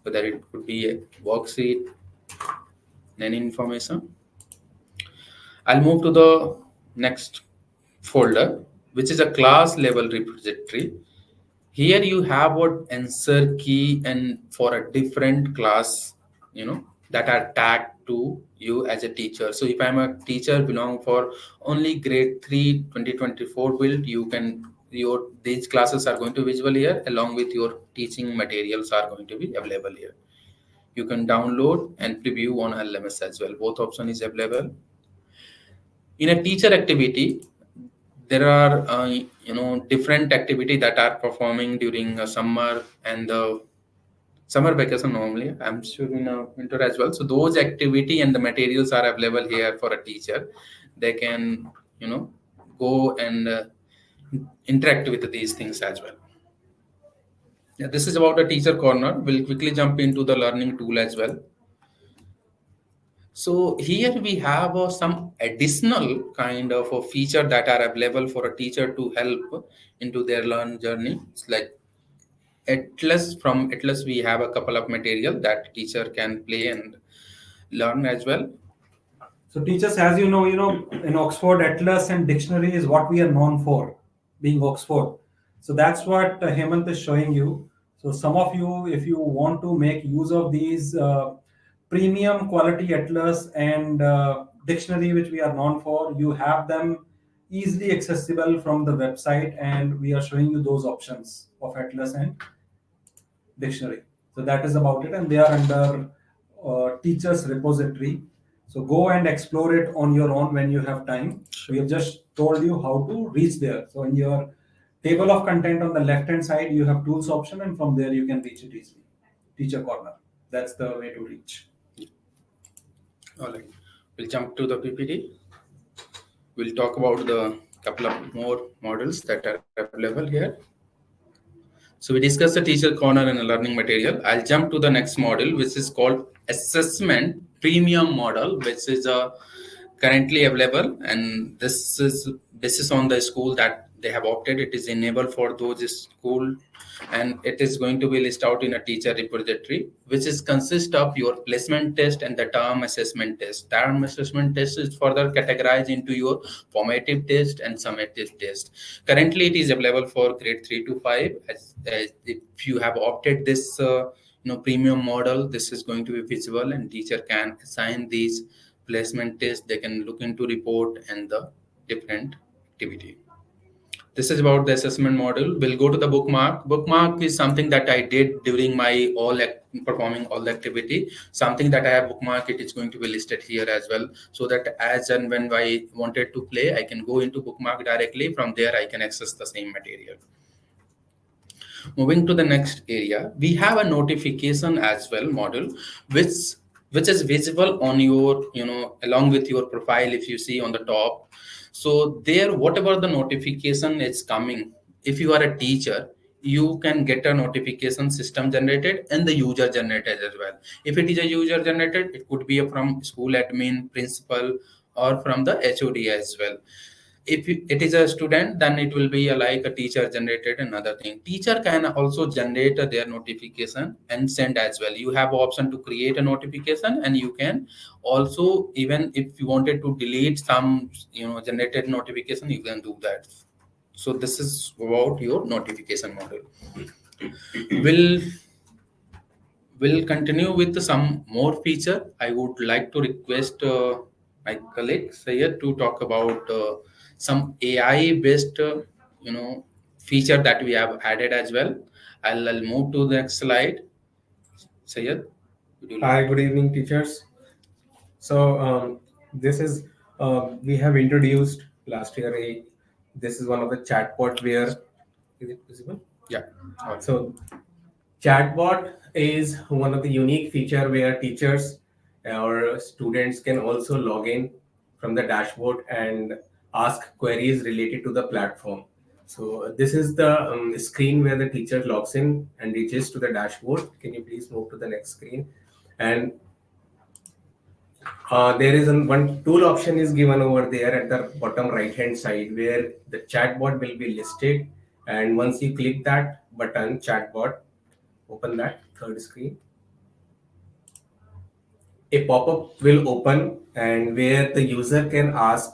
Whether it could be a worksheet, any information. I'll move to the next folder, which is a class level repository. Here you have what answer key and for a different class, that are tagged to you as a teacher. So if I'm a teacher belong for only grade 3 2024 build, these classes are going to be visible here along with your teaching materials are going to be available here. You can download and preview on LMS as well. Both option is available. In a teacher activity, there are different activity that are performing during summer and the Summer vacation normally, I'm sure in a winter as well. So those activity and the materials are available here for a teacher. They can, go and interact with these things as well. Yeah, this is about a teacher corner. We'll quickly jump into the learning tool as well. So here we have some additional kind of a feature that are available for a teacher to help into their learn journey. It's like Atlas. From Atlas, we have a couple of material that teacher can play and learn as well. So teachers, as in Oxford, Atlas and dictionary is what we are known for, being Oxford. So that's what Hemant is showing you. So some of you, if you want to make use of these premium quality Atlas and dictionary, which we are known for, you have them easily accessible from the website, and we are showing you those options of Atlas and dictionary. So that is about it, and they are under teachers repository. So go and explore it on your own when you have time. We have just told you how to reach there. So in your table of content on the left hand side, you have tools option, and from there you can reach it easily. Teacher corner. That's the way to reach. All right, we'll jump to the PPT. We'll talk about the couple of more models that are available here. So we discussed the teacher corner and the learning material. I'll jump to the next model, which is called assessment premium model, which is currently available, and this is on the school that they have opted. It is enabled for those school, and it is going to be listed out in a teacher repository, which is consist of your placement test and the term assessment test. Term assessment test is further categorized into your formative test and summative test. Currently, it is available for grade 3 to 5. As if you have opted this, premium model, this is going to be visible, and teacher can assign these placement tests. They can look into report and the different activity. This is about the assessment model. We'll go to the bookmark. Bookmark is something that I did during my performing all the activity. Something that I have bookmark, it is going to be listed here as well, so that as and when I wanted to play, I can go into bookmark directly. From there, I can access the same material. Moving to the next area, we have a notification as well model, which is visible on your, along with your profile. If you see on the top, so there, whatever the notification is coming, if you are a teacher, you can get a notification system generated and the user generated as well. If it is a user generated, it could be from school admin, principal, or from the HOD as well. If it is a student, then it will be like a teacher generated another thing. Teacher can also generate their notification and send as well. You have option to create a notification, and you can also, even if you wanted to delete some generated notification, you can do that. So this is about your notification model. We'll continue with some more feature. I would like to request my colleague Sayed to talk about some AI based feature that we have added as well. I'll move to the next slide. Sayed, Hi, good evening, teachers. So this is we have introduced last year. This is one of the chatbot where is it visible? Yeah. So chatbot is one of the unique feature where teachers or students can also log in from the dashboard and ask queries related to the platform. So this is the screen where the teacher logs in and reaches to the dashboard. Can you please move to the next screen? And there is one tool option is given over there at the bottom right hand side where the chatbot will be listed. And once you click that button, chatbot, open that third screen. A pop-up will open and where the user can ask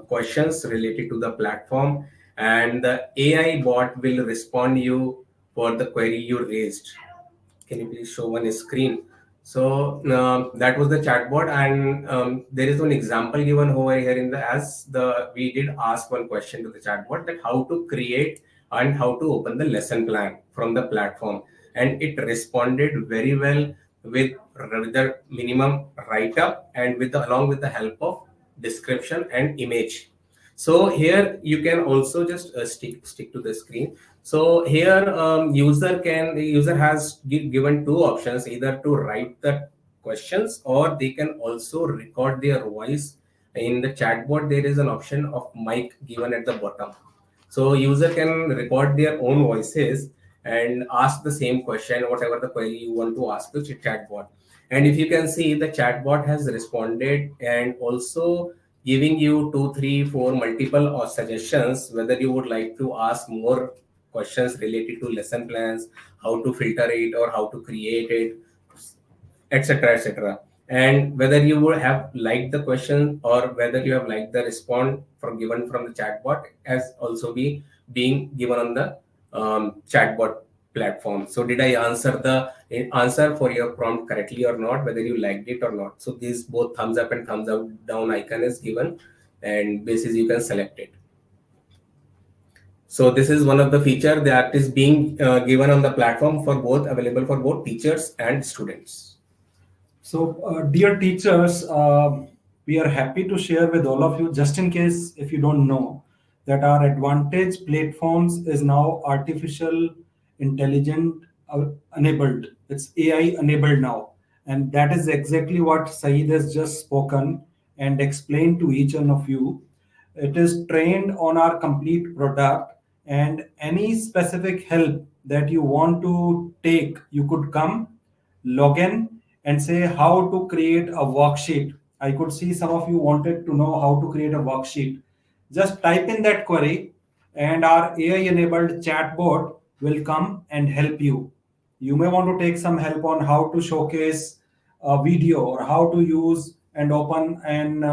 questions related to the platform, and the AI bot will respond you for the query you raised. Can you please show one screen? So that was the chatbot, and there is one example given over here in the we did ask one question to the chatbot that how to create and how to open the lesson plan from the platform, and it responded very well with the minimum write up and along with the help of description and image. So here you can also just stick to the screen. So here, user has given two options: either to write the questions, or they can also record their voice. In the chatbot, there is an option of mic given at the bottom, so user can record their own voices and ask the same question, whatever the query you want to ask the chatbot. And if you can see, the chatbot has responded and also giving you two, three, four multiple or suggestions whether you would like to ask more questions related to lesson plans, how to filter it or how to create it, etc., etc. And whether you would have liked the question or whether you have liked the response from given from the chatbot as also be being given on the chatbot platform. So did I answer the answer for your prompt correctly or not, whether you liked it or not? So these both thumbs up and thumbs up down icon is given, and basis you can select it. So this is one of the feature that is being given on the platform for both, available for both teachers and students. So, dear teachers, we are happy to share with all of you, just in case if you don't know, that our Advantage platforms is now artificial intelligent enabled. It's AI enabled now. And that is exactly what Saeed has just spoken and explained to each one of you. It is trained on our complete product, and any specific help that you want to take, you could come, log in, and say how to create a worksheet. I could see some of you wanted to know how to create a worksheet. Just type in that query, and our AI enabled chatbot will come and help you. You may want to take some help on how to showcase a video or how to use and open an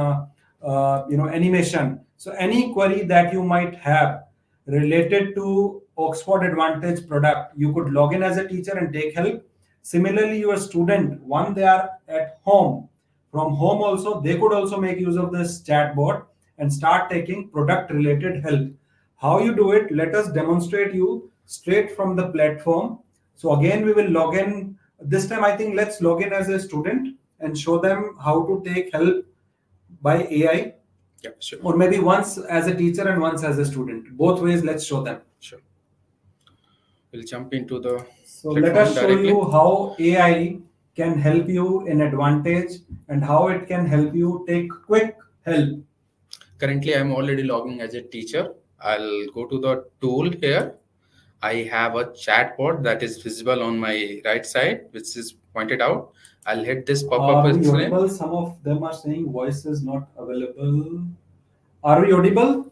animation. So any query that you might have related to Oxford Advantage product, you could log in as a teacher and take help. Similarly, your student, when they are at home, from home also, they could also make use of this chatbot and start taking product related help. How you do it, let us demonstrate you straight from the platform. So again, we will log in. This time, I think let's log in as a student and show them how to take help by AI, Yeah, sure. or maybe once as a teacher and once as a student. Both ways, let's show them. Sure. We'll jump into the So let platform us show directly. you how AI can help you in Advantage and how it can help you take quick help. Currently, I'm already logging as a teacher. I'll go to the tool here. I have a chatbot that is visible on my right side, which is pointed out. I'll hit this pop-up Are we screen. audible? Some of them are saying voice is not available. Are we audible?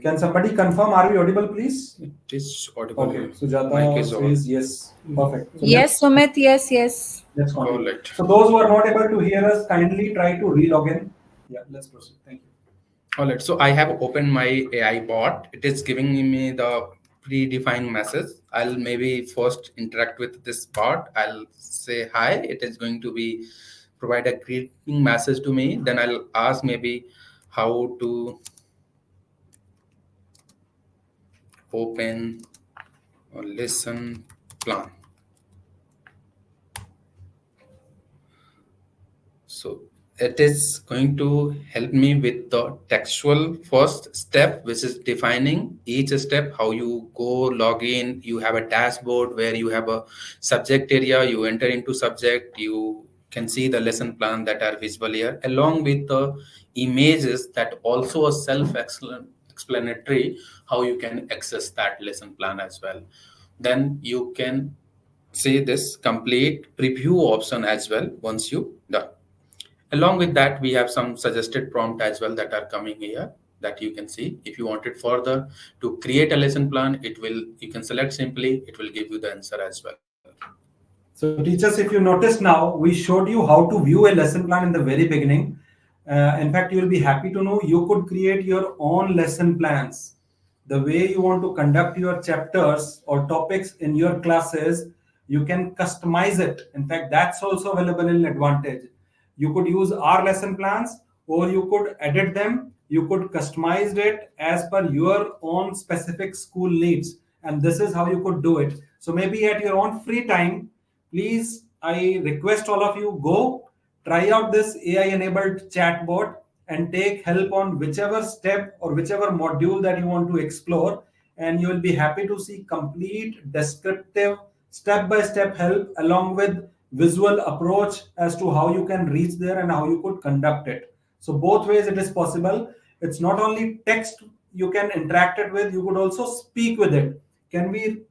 Can somebody confirm? Are we audible, please? It is audible. Okay, Sujata Mic is on. says yes. Perfect. So Yes, Sumit, yes, yes. let's Call continue. it. So those who are not able to hear us, kindly try to re-log in. Yeah, let's proceed. Thank you. All right. So I have opened my AI bot. It is giving me the predefined message. I'll maybe first interact with this bot. I'll say hi. It is going to be provide a greeting message to me. Then I'll ask maybe how to open a lesson plan. So it is going to help me with the textual first step, which is defining each step, how you go log in. You have a dashboard where you have a subject area, you enter into subject, you can see the lesson plan that are visible here, along with the images that also are self-explanatory, how you can access that lesson plan as well. Then you can see this complete preview option as well once you done. Along with that, we have some suggested prompt as well that are coming here that you can see. If you want it further to create a lesson plan, you can select simply, it will give you the answer as well. So teachers, if you notice now, we showed you how to view a lesson plan in the very beginning. In fact, you will be happy to know you could create your own lesson plans. The way you want to conduct your chapters or topics in your classes, you can customize it. In fact, that's also available in Advantage. You could use our lesson plans, or you could edit them. You could customize it as per your own specific school needs. And this is how you could do it. So maybe at your own free time, please, I request all of you, go try out this AI enabled chatbot and take help on whichever step or whichever module that you want to explore, and you will be happy to see complete descriptive step by step help along with visual approach as to how you can reach there and how you could conduct it. So both ways it is possible. It's not only text you can interact it with, you could also speak with it. Can we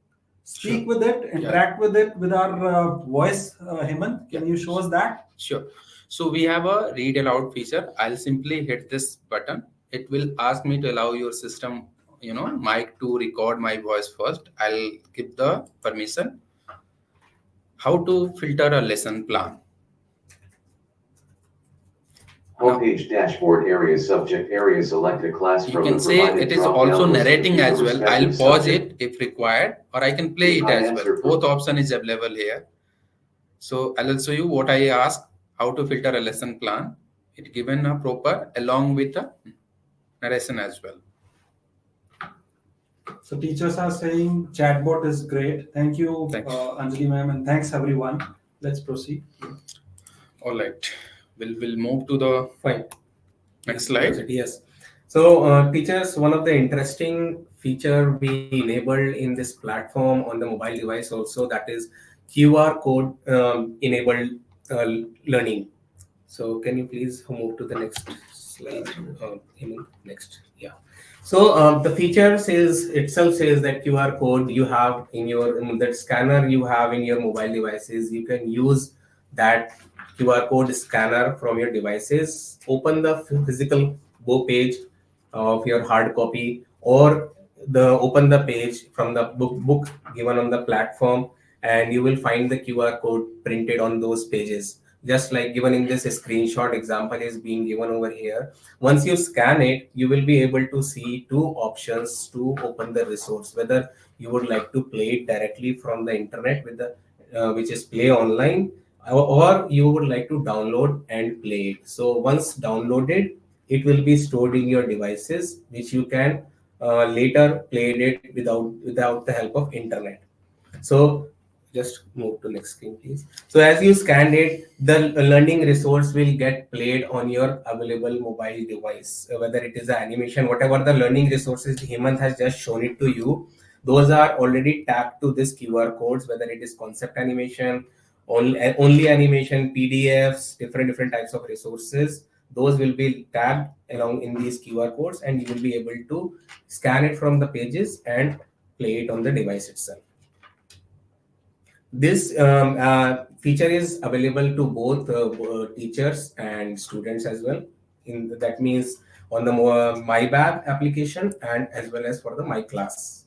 Sure. speak with it, Yeah. interact with it with our voice? Hemant, can you show us that? Sure. So we have a read aloud feature. I'll simply hit this button. It will ask me to allow your system, mic to record my voice first. I'll give the permission. How to filter a lesson plan. Homepage dashboard area subject area select a class You from can the say provided it is drop-down also list of narrating your as well. I'll respective pause subject. it if required, or I can play it I as well. answer Both option is available here. So I'll show you what I asked, how to filter a lesson plan. It given a proper along with the narration as well. So teachers are saying chatbot is great. Thank you, Thanks. Anjali ma'am, and thanks everyone. Let's proceed. All right, we'll move to the Fine. next slide. Yes. So, teachers, one of the interesting feature we enabled in this platform on the mobile device also, that is QR code enabled learning. So, can you please move to the next slide? Next, yeah. So, the feature says itself says that QR code you have in that scanner you have in your mobile devices. You can use that QR code scanner from your devices. Open the physical page of your hard copy, or open the page from the book given on the platform, and you will find the QR code printed on those pages, just like given in this screenshot example is being given over here. Once you scan it, you will be able to see two options to open the resource, whether you would like to play it directly from the internet with the which is play online, or you would like to download and play it. So once downloaded, it will be stored in your devices, which you can later play it without the help of internet. So just move to next screen, please. So as you scan it, the learning resource will get played on your available mobile device, whether it is an animation, whatever the learning resources Hemant has just shown it to you. Those are already tagged to this QR codes, whether it is concept animation, only animation, PDFs, different types of resources. Those will be tagged along in these QR codes, and you will be able to scan it from the pages and play it on the device itself. This feature is available to both teachers and students as well. That means on the MyBab application and as well as for the My Class.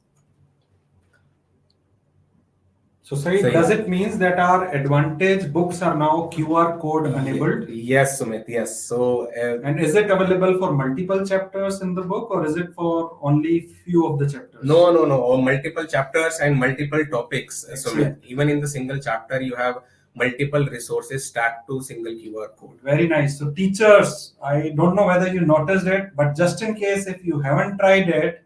So, Saeed, does it mean that our Advantage books are now QR code enabled? Yes, Sumit. Yes. So, and is it available for multiple chapters in the book, or is it for only few of the chapters? No. Multiple chapters and multiple topics. Sumit. Even in the single chapter, you have multiple resources stacked to single QR code. Very nice. So, teachers, I don't know whether you noticed it, but just in case if you haven't tried it,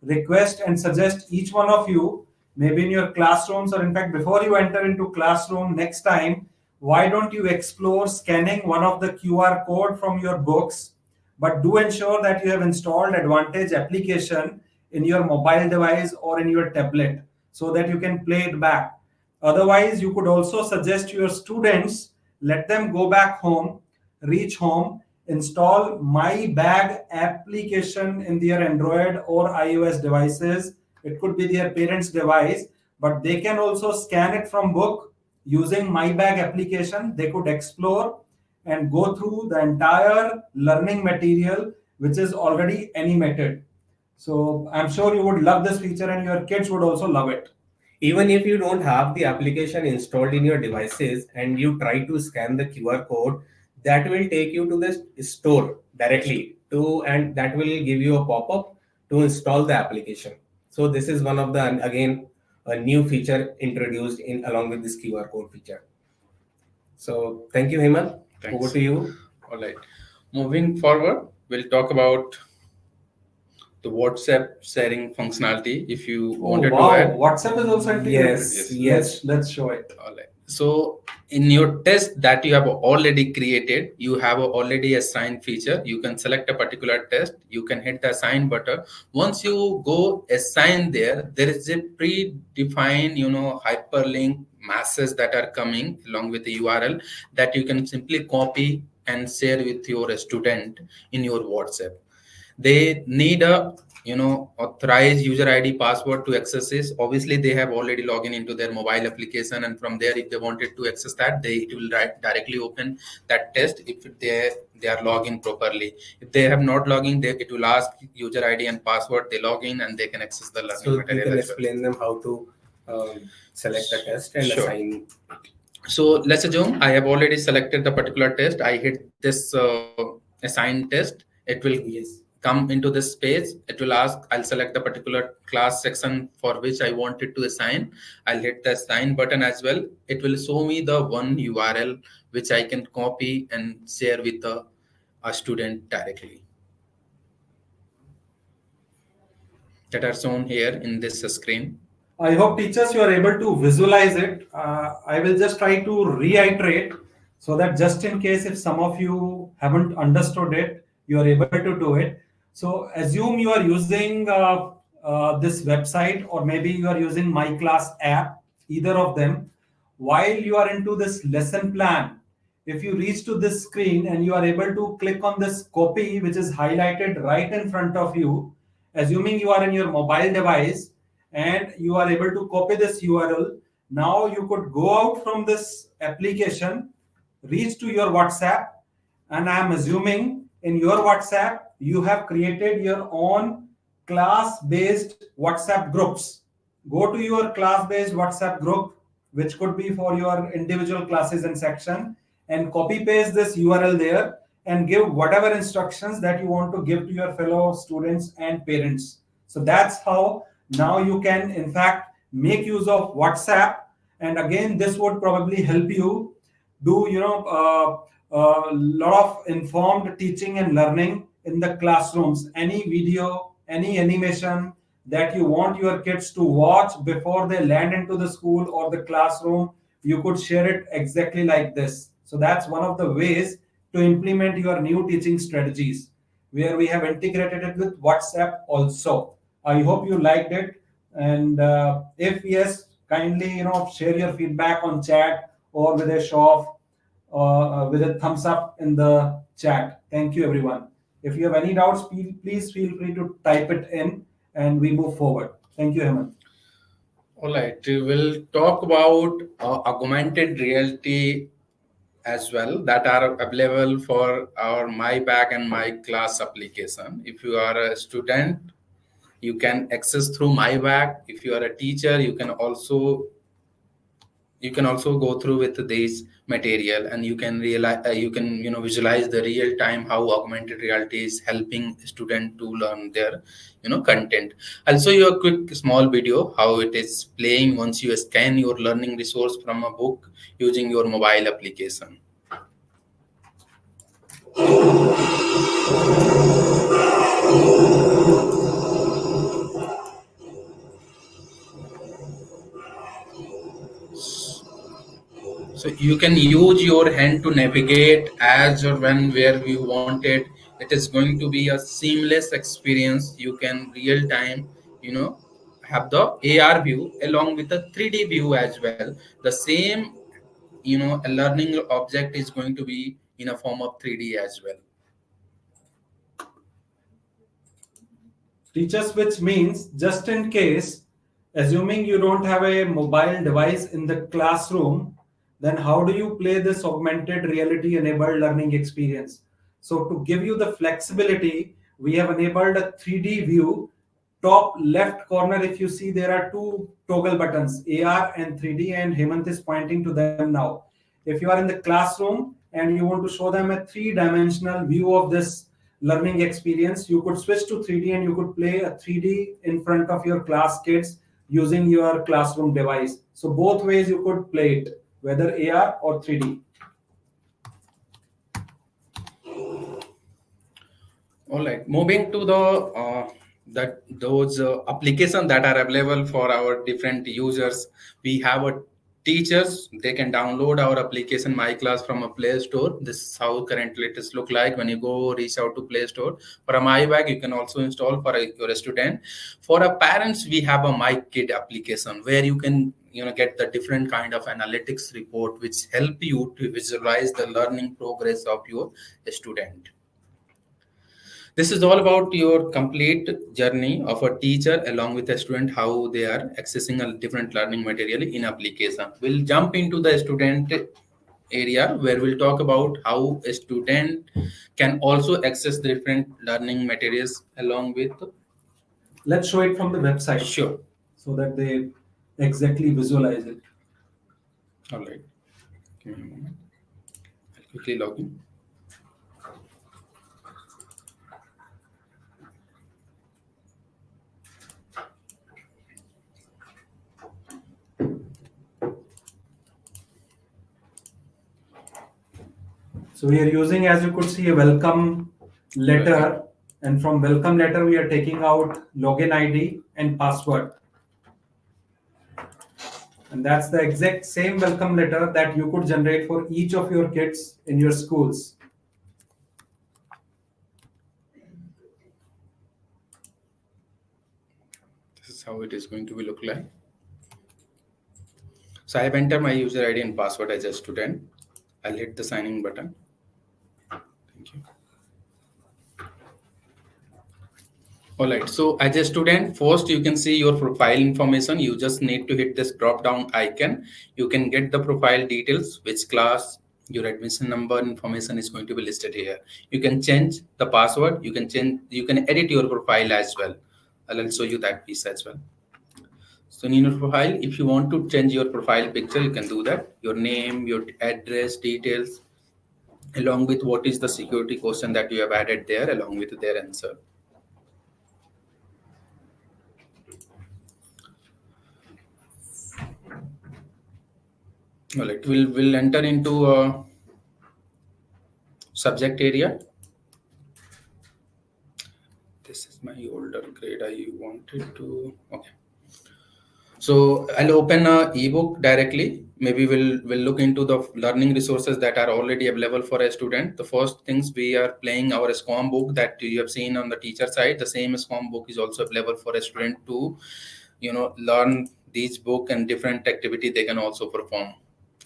request and suggest each one of you, maybe in your classrooms, or in fact before you enter into classroom next time, why don't you explore scanning one of the QR code from your books, but do ensure that you have installed Advantage application in your mobile device or in your tablet so that you can play it back. Otherwise, you could also suggest to your students, let them go back home, reach home, install MyBag application in their Android or iOS devices. It could be their parents' device, but they can also scan it from book using MyBag application. They could explore and go through the entire learning material, which is already animated. So I'm sure you would love this feature and your kids would also love it. Even if you don't have the application installed in your devices and you try to scan the QR code, that will take you to the store directly and that will give you a pop-up to install the application. So this is one of the, again, a new feature introduced in along with this QR code feature. So thank you, Hemant. Thanks. Over to you. All right. Moving forward, we'll talk about the WhatsApp sharing functionality. If you wanted to add. WhatsApp is also integrated. Yes. Let's show it. All right. So in your test that you have already created, you have already assigned feature. You can select a particular test. You can hit the assign button. Once you go assign there is a predefined, hyperlink masses that are coming along with the URL that you can simply copy and share with your student in your WhatsApp. They need a authorized user ID password to access this. Obviously they have already logged in into their mobile application, and from there if they wanted to access that, it will directly open that test if they are logged in properly. If they have not logged in, it will ask user ID and password. They log in and they can access the learning So you material can as well. explain them how to select the test and Sure. assign. So let's assume I have already selected the particular test. I hit this assign test. It will come into this page. It will ask, I'll select the particular class section for which I wanted to assign. I'll hit the assign button as well. It will show me the one URL which I can copy and share with a student directly, that are shown here in this screen. I hope teachers you are able to visualize it. I will just try to reiterate so that just in case if some of you haven't understood it, you are able to do it. So assume you are using this website, or maybe you are using My Class app, either of them. While you are into this lesson plan, if you reach to this screen and you are able to click on this copy, which is highlighted right in front of you, assuming you are in your mobile device, and you are able to copy this URL. Now you could go out from this application, reach to your WhatsApp, and I am assuming in your WhatsApp you have created your own class-based WhatsApp groups. Go to your class-based WhatsApp group, which could be for your individual classes and section, and copy paste this URL there and give whatever instructions that you want to give to your fellow students and parents. So that's how now you can in fact make use of WhatsApp. And again, this would probably help you do a lot of informed teaching and learning in the classrooms. Any video, any animation that you want your kids to watch before they land into the school or the classroom, you could share it exactly like this. So that's one of the ways to implement your new teaching strategies, where we have integrated it with WhatsApp also. I hope you liked it, and if yes, kindly share your feedback on chat or with a show of with a thumbs up in the chat. Thank you, everyone. If you have any doubts, please feel free to type it in, and we move forward. Thank you, Hemant. All right, we will talk about augmented reality as well, that are available for our My Bag and My Class application. If you are a student, you can access through My Bag. If you are a teacher, you can also go through with this material, and you can realize visualize the real time how augmented reality is helping student to learn their content. I'll show you a quick small video how it is playing once you scan your learning resource from a book using your mobile application. So you can use your hand to navigate as or when where you want it. It is going to be a seamless experience. You can real time, you know, have the AR view along with the 3D view as well. The same, a learning object is going to be in a form of 3D as well. Teachers, which means just in case, assuming you don't have a mobile device in the classroom, then how do you play this augmented reality enabled learning experience? So to give you the flexibility, we have enabled a 3D view. Top left corner, if you see, there are two toggle buttons, AR and 3D, and Hemant is pointing to them now. If you are in the classroom and you want to show them a three-dimensional view of this learning experience, you could switch to 3D and you could play a 3D in front of your class kids using your classroom device. So both ways you could play it, whether AR or 3D. All right, moving to those applications that are available for our different users. We have a teachers, they can download our application My Class from a Play Store. This is how currently it is look like when you go reach out to Play Store. For a My Bag, you can also install for your student. For a parents, we have a My Kid application where you can get the different kind of analytics report which help you to visualize the learning progress of your student. This is all about your complete journey of a teacher along with a student, how they are accessing a different learning material in application. We'll jump into the student area where we'll talk about how a student can also access different learning materials along with. Let's show it from the website. Sure. So that they exactly visualize it. All right. Give me a moment. I'll quickly log in. So we are using, as you could see, a welcome letter, and from welcome letter we are taking out login ID and password. And that's the exact same welcome letter that you could generate for each of your kids in your schools. This is how it is going to be look like. So I have entered my user ID and password as a student. I'll hit the sign in button. Thank you. All right. So as a student, first you can see your profile information. You just need to hit this drop down icon. You can get the profile details, which class, your admission number information is going to be listed here. You can change the password. You can edit your profile as well. I'll show you that piece as well. So in your profile, if you want to change your profile picture, you can do that. Your name, your address, details, along with what is the security question that you have added there, along with their answer. All right, we'll enter into a subject area. This is my older grade. I wanted to, okay. So I'll open a ebook directly. Maybe we'll look into the learning resources that are already available for a student. The first things we are playing our SCOM book that you have seen on the teacher side. The same SCOM book is also available for a student to, learn these book and different activity they can also perform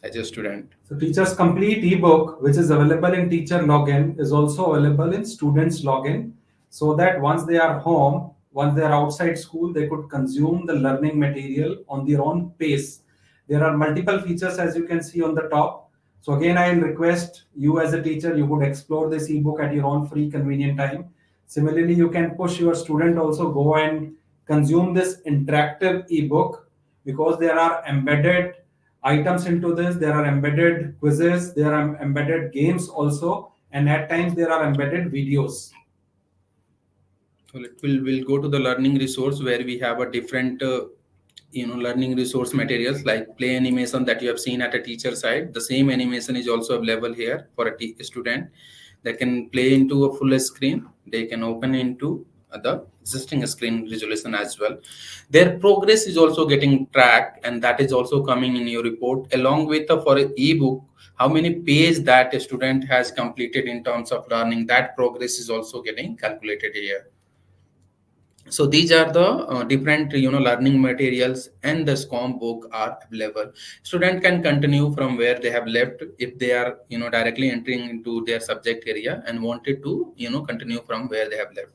as a student. So teacher's complete ebook, which is available in teacher login, is also available in students login, so that once they are home, once they are outside school, they could consume the learning material on their own pace. There are multiple features, as you can see on the top. So again, I will request you as a teacher, you could explore this ebook at your own free convenient time. Similarly, you can push your student also go and consume this interactive ebook, because there are embedded items into this. There are embedded quizzes, there are embedded games also, and at times there are embedded videos. So we'll go to the learning resource where we have a different learning resource materials like play animation that you have seen at a teacher side. The same animation is also available here for a student. They can play into a full screen. They can open into the existing screen resolution as well. Their progress is also getting tracked, and that is also coming in your report along with for an ebook. How many pages that a student has completed in terms of learning, that progress is also getting calculated here. So these are the different learning materials, and the SCOM book are available. Student can continue from where they have left if they are directly entering into their subject area and wanted to continue from where they have left.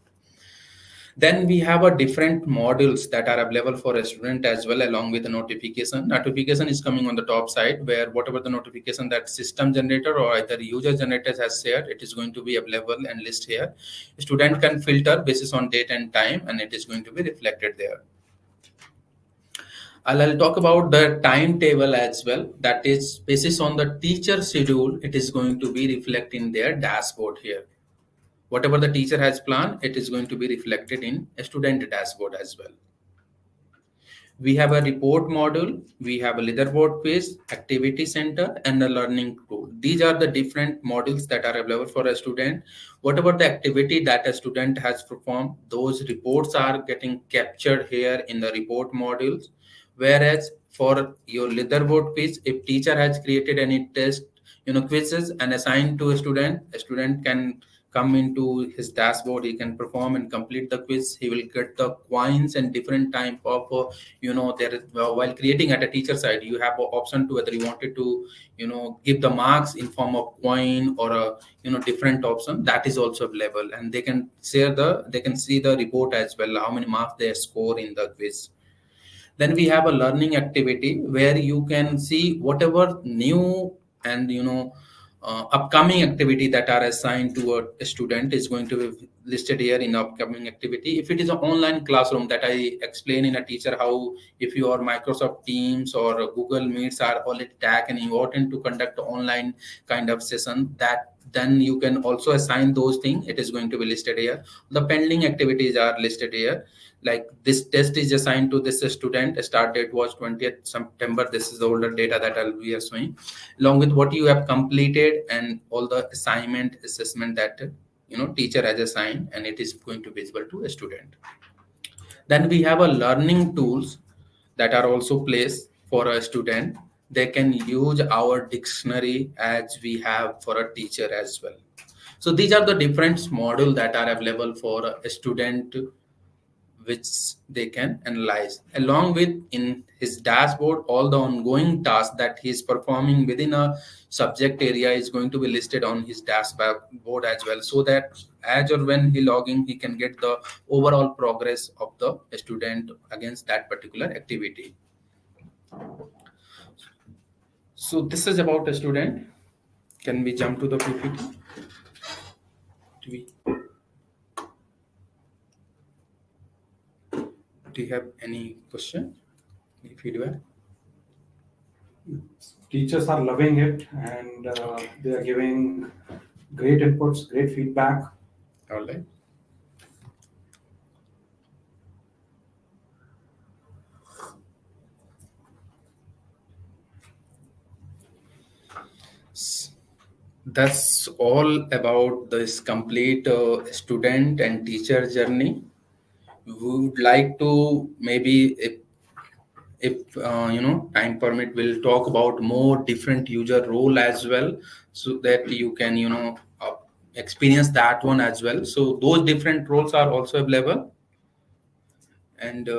Then we have a different modules that are available for a student as well, along with the notification. Notification is coming on the top side, where whatever the notification that system generator or either user generator has shared, it is going to be available and list here. Student can filter basis on date and time, and it is going to be reflected there. I'll talk about the timetable as well. That is basis on the teacher schedule. It is going to be reflected in their dashboard here. Whatever the teacher has planned, it is going to be reflected in a student dashboard as well. We have a report module, we have a leaderboard page, activity center, and a learning tool. These are the different modules that are available for a student. Whatever the activity that a student has performed, those reports are getting captured here in the report modules. Whereas for your leaderboard quiz, if teacher has created any test, quizzes and assigned to a student can come into his dashboard, he can perform and complete the quiz, he will get the coins and different type of there while creating at a teacher side, you have an option to whether you wanted to give the marks in form of coin or a different option, that is also available, and they can see the report as well, how many marks they score in the quiz. Then we have a learning activity where you can see whatever new and upcoming activity that are assigned to a student is going to be listed here in the upcoming activity. If it is an online classroom that I explain in a teacher, how if your Microsoft Teams or Google Meets are already tagged and you want to conduct online kind of session, that then you can also assign those things, it is going to be listed here. The pending activities are listed here, like this test is assigned to this student, start date was 20th September, this is the older data that I'll be showing, along with what you have completed and all the assignment assessment that teacher has assigned, and it is going to be visible to a student. Then we have a learning tools that are also placed for a student. They can use our dictionary as we have for a teacher as well. So these are the different modules that are available for a student, which they can analyze, along with in his dashboard all the ongoing tasks that he is performing within a subject area is going to be listed on his dashboard as well, so that as or when he logging, he can get the overall progress of the student against that particular activity. So this is about a student. Can we jump to the PPT? Do you have any question, any feedback? Teachers are loving it, and they are giving great inputs, great feedback. All right. That's all about this complete student and teacher journey. We would like to maybe, if time permit, we'll talk about more different user role as well, so that you can experience that one as well. So those different roles are also available. And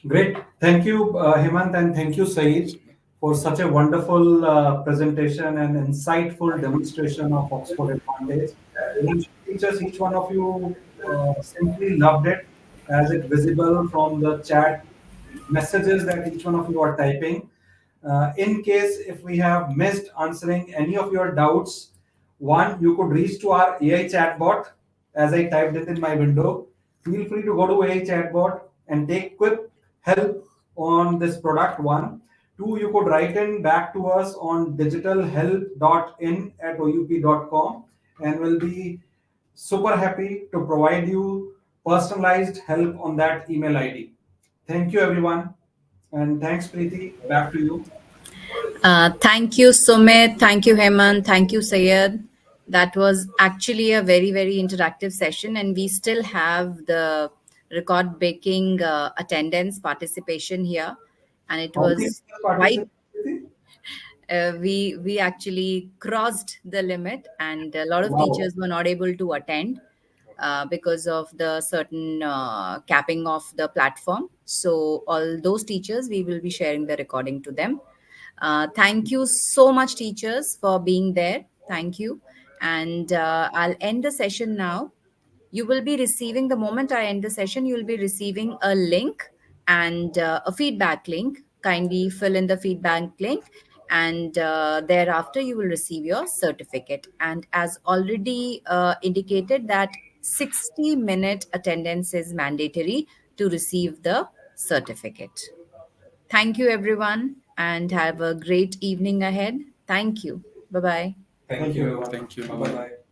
great, thank you, Hemant, and thank you, Saeed, for such a wonderful presentation and insightful demonstration of Oxford Advantage. And I'm sure teachers, each one of you simply loved it, as it visible from the chat messages that each one of you are typing. In case if we have missed answering any of your doubts, one, you could reach to our AI chatbot, as I typed it in my window. Feel free to go to AI chatbot and take quick help on this product. One. Two, you could write in back to us on digitalhelp.in@oup.com, and we'll be super happy to provide you personalized help on that email ID. Thank you, everyone. And thanks, Preeti. Back to you. Thank you, Sumit. Thank you, Hemant. Thank you, Sayed. That was actually a very, very interactive session, and we still have the record breaking attendance participation here, and it How many was people quite. participated, Preeti? We actually crossed the limit, and a lot of Wow. teachers were not able to attend because of the certain capping of the platform. So all those teachers, we will be sharing the recording to them. Thank you so much, teachers, for being there. Thank you. And I'll end the session now. You will be receiving, the moment I end the session, you will be receiving a link and a feedback link. Kindly fill in the feedback link, and thereafter you will receive your certificate. And as already indicated, that 60-minute attendance is mandatory to receive the certificate. Thank you, everyone, and have a great evening ahead. Thank you. Bye bye. Thank Thank you, you. everyone. thank you. Bye bye.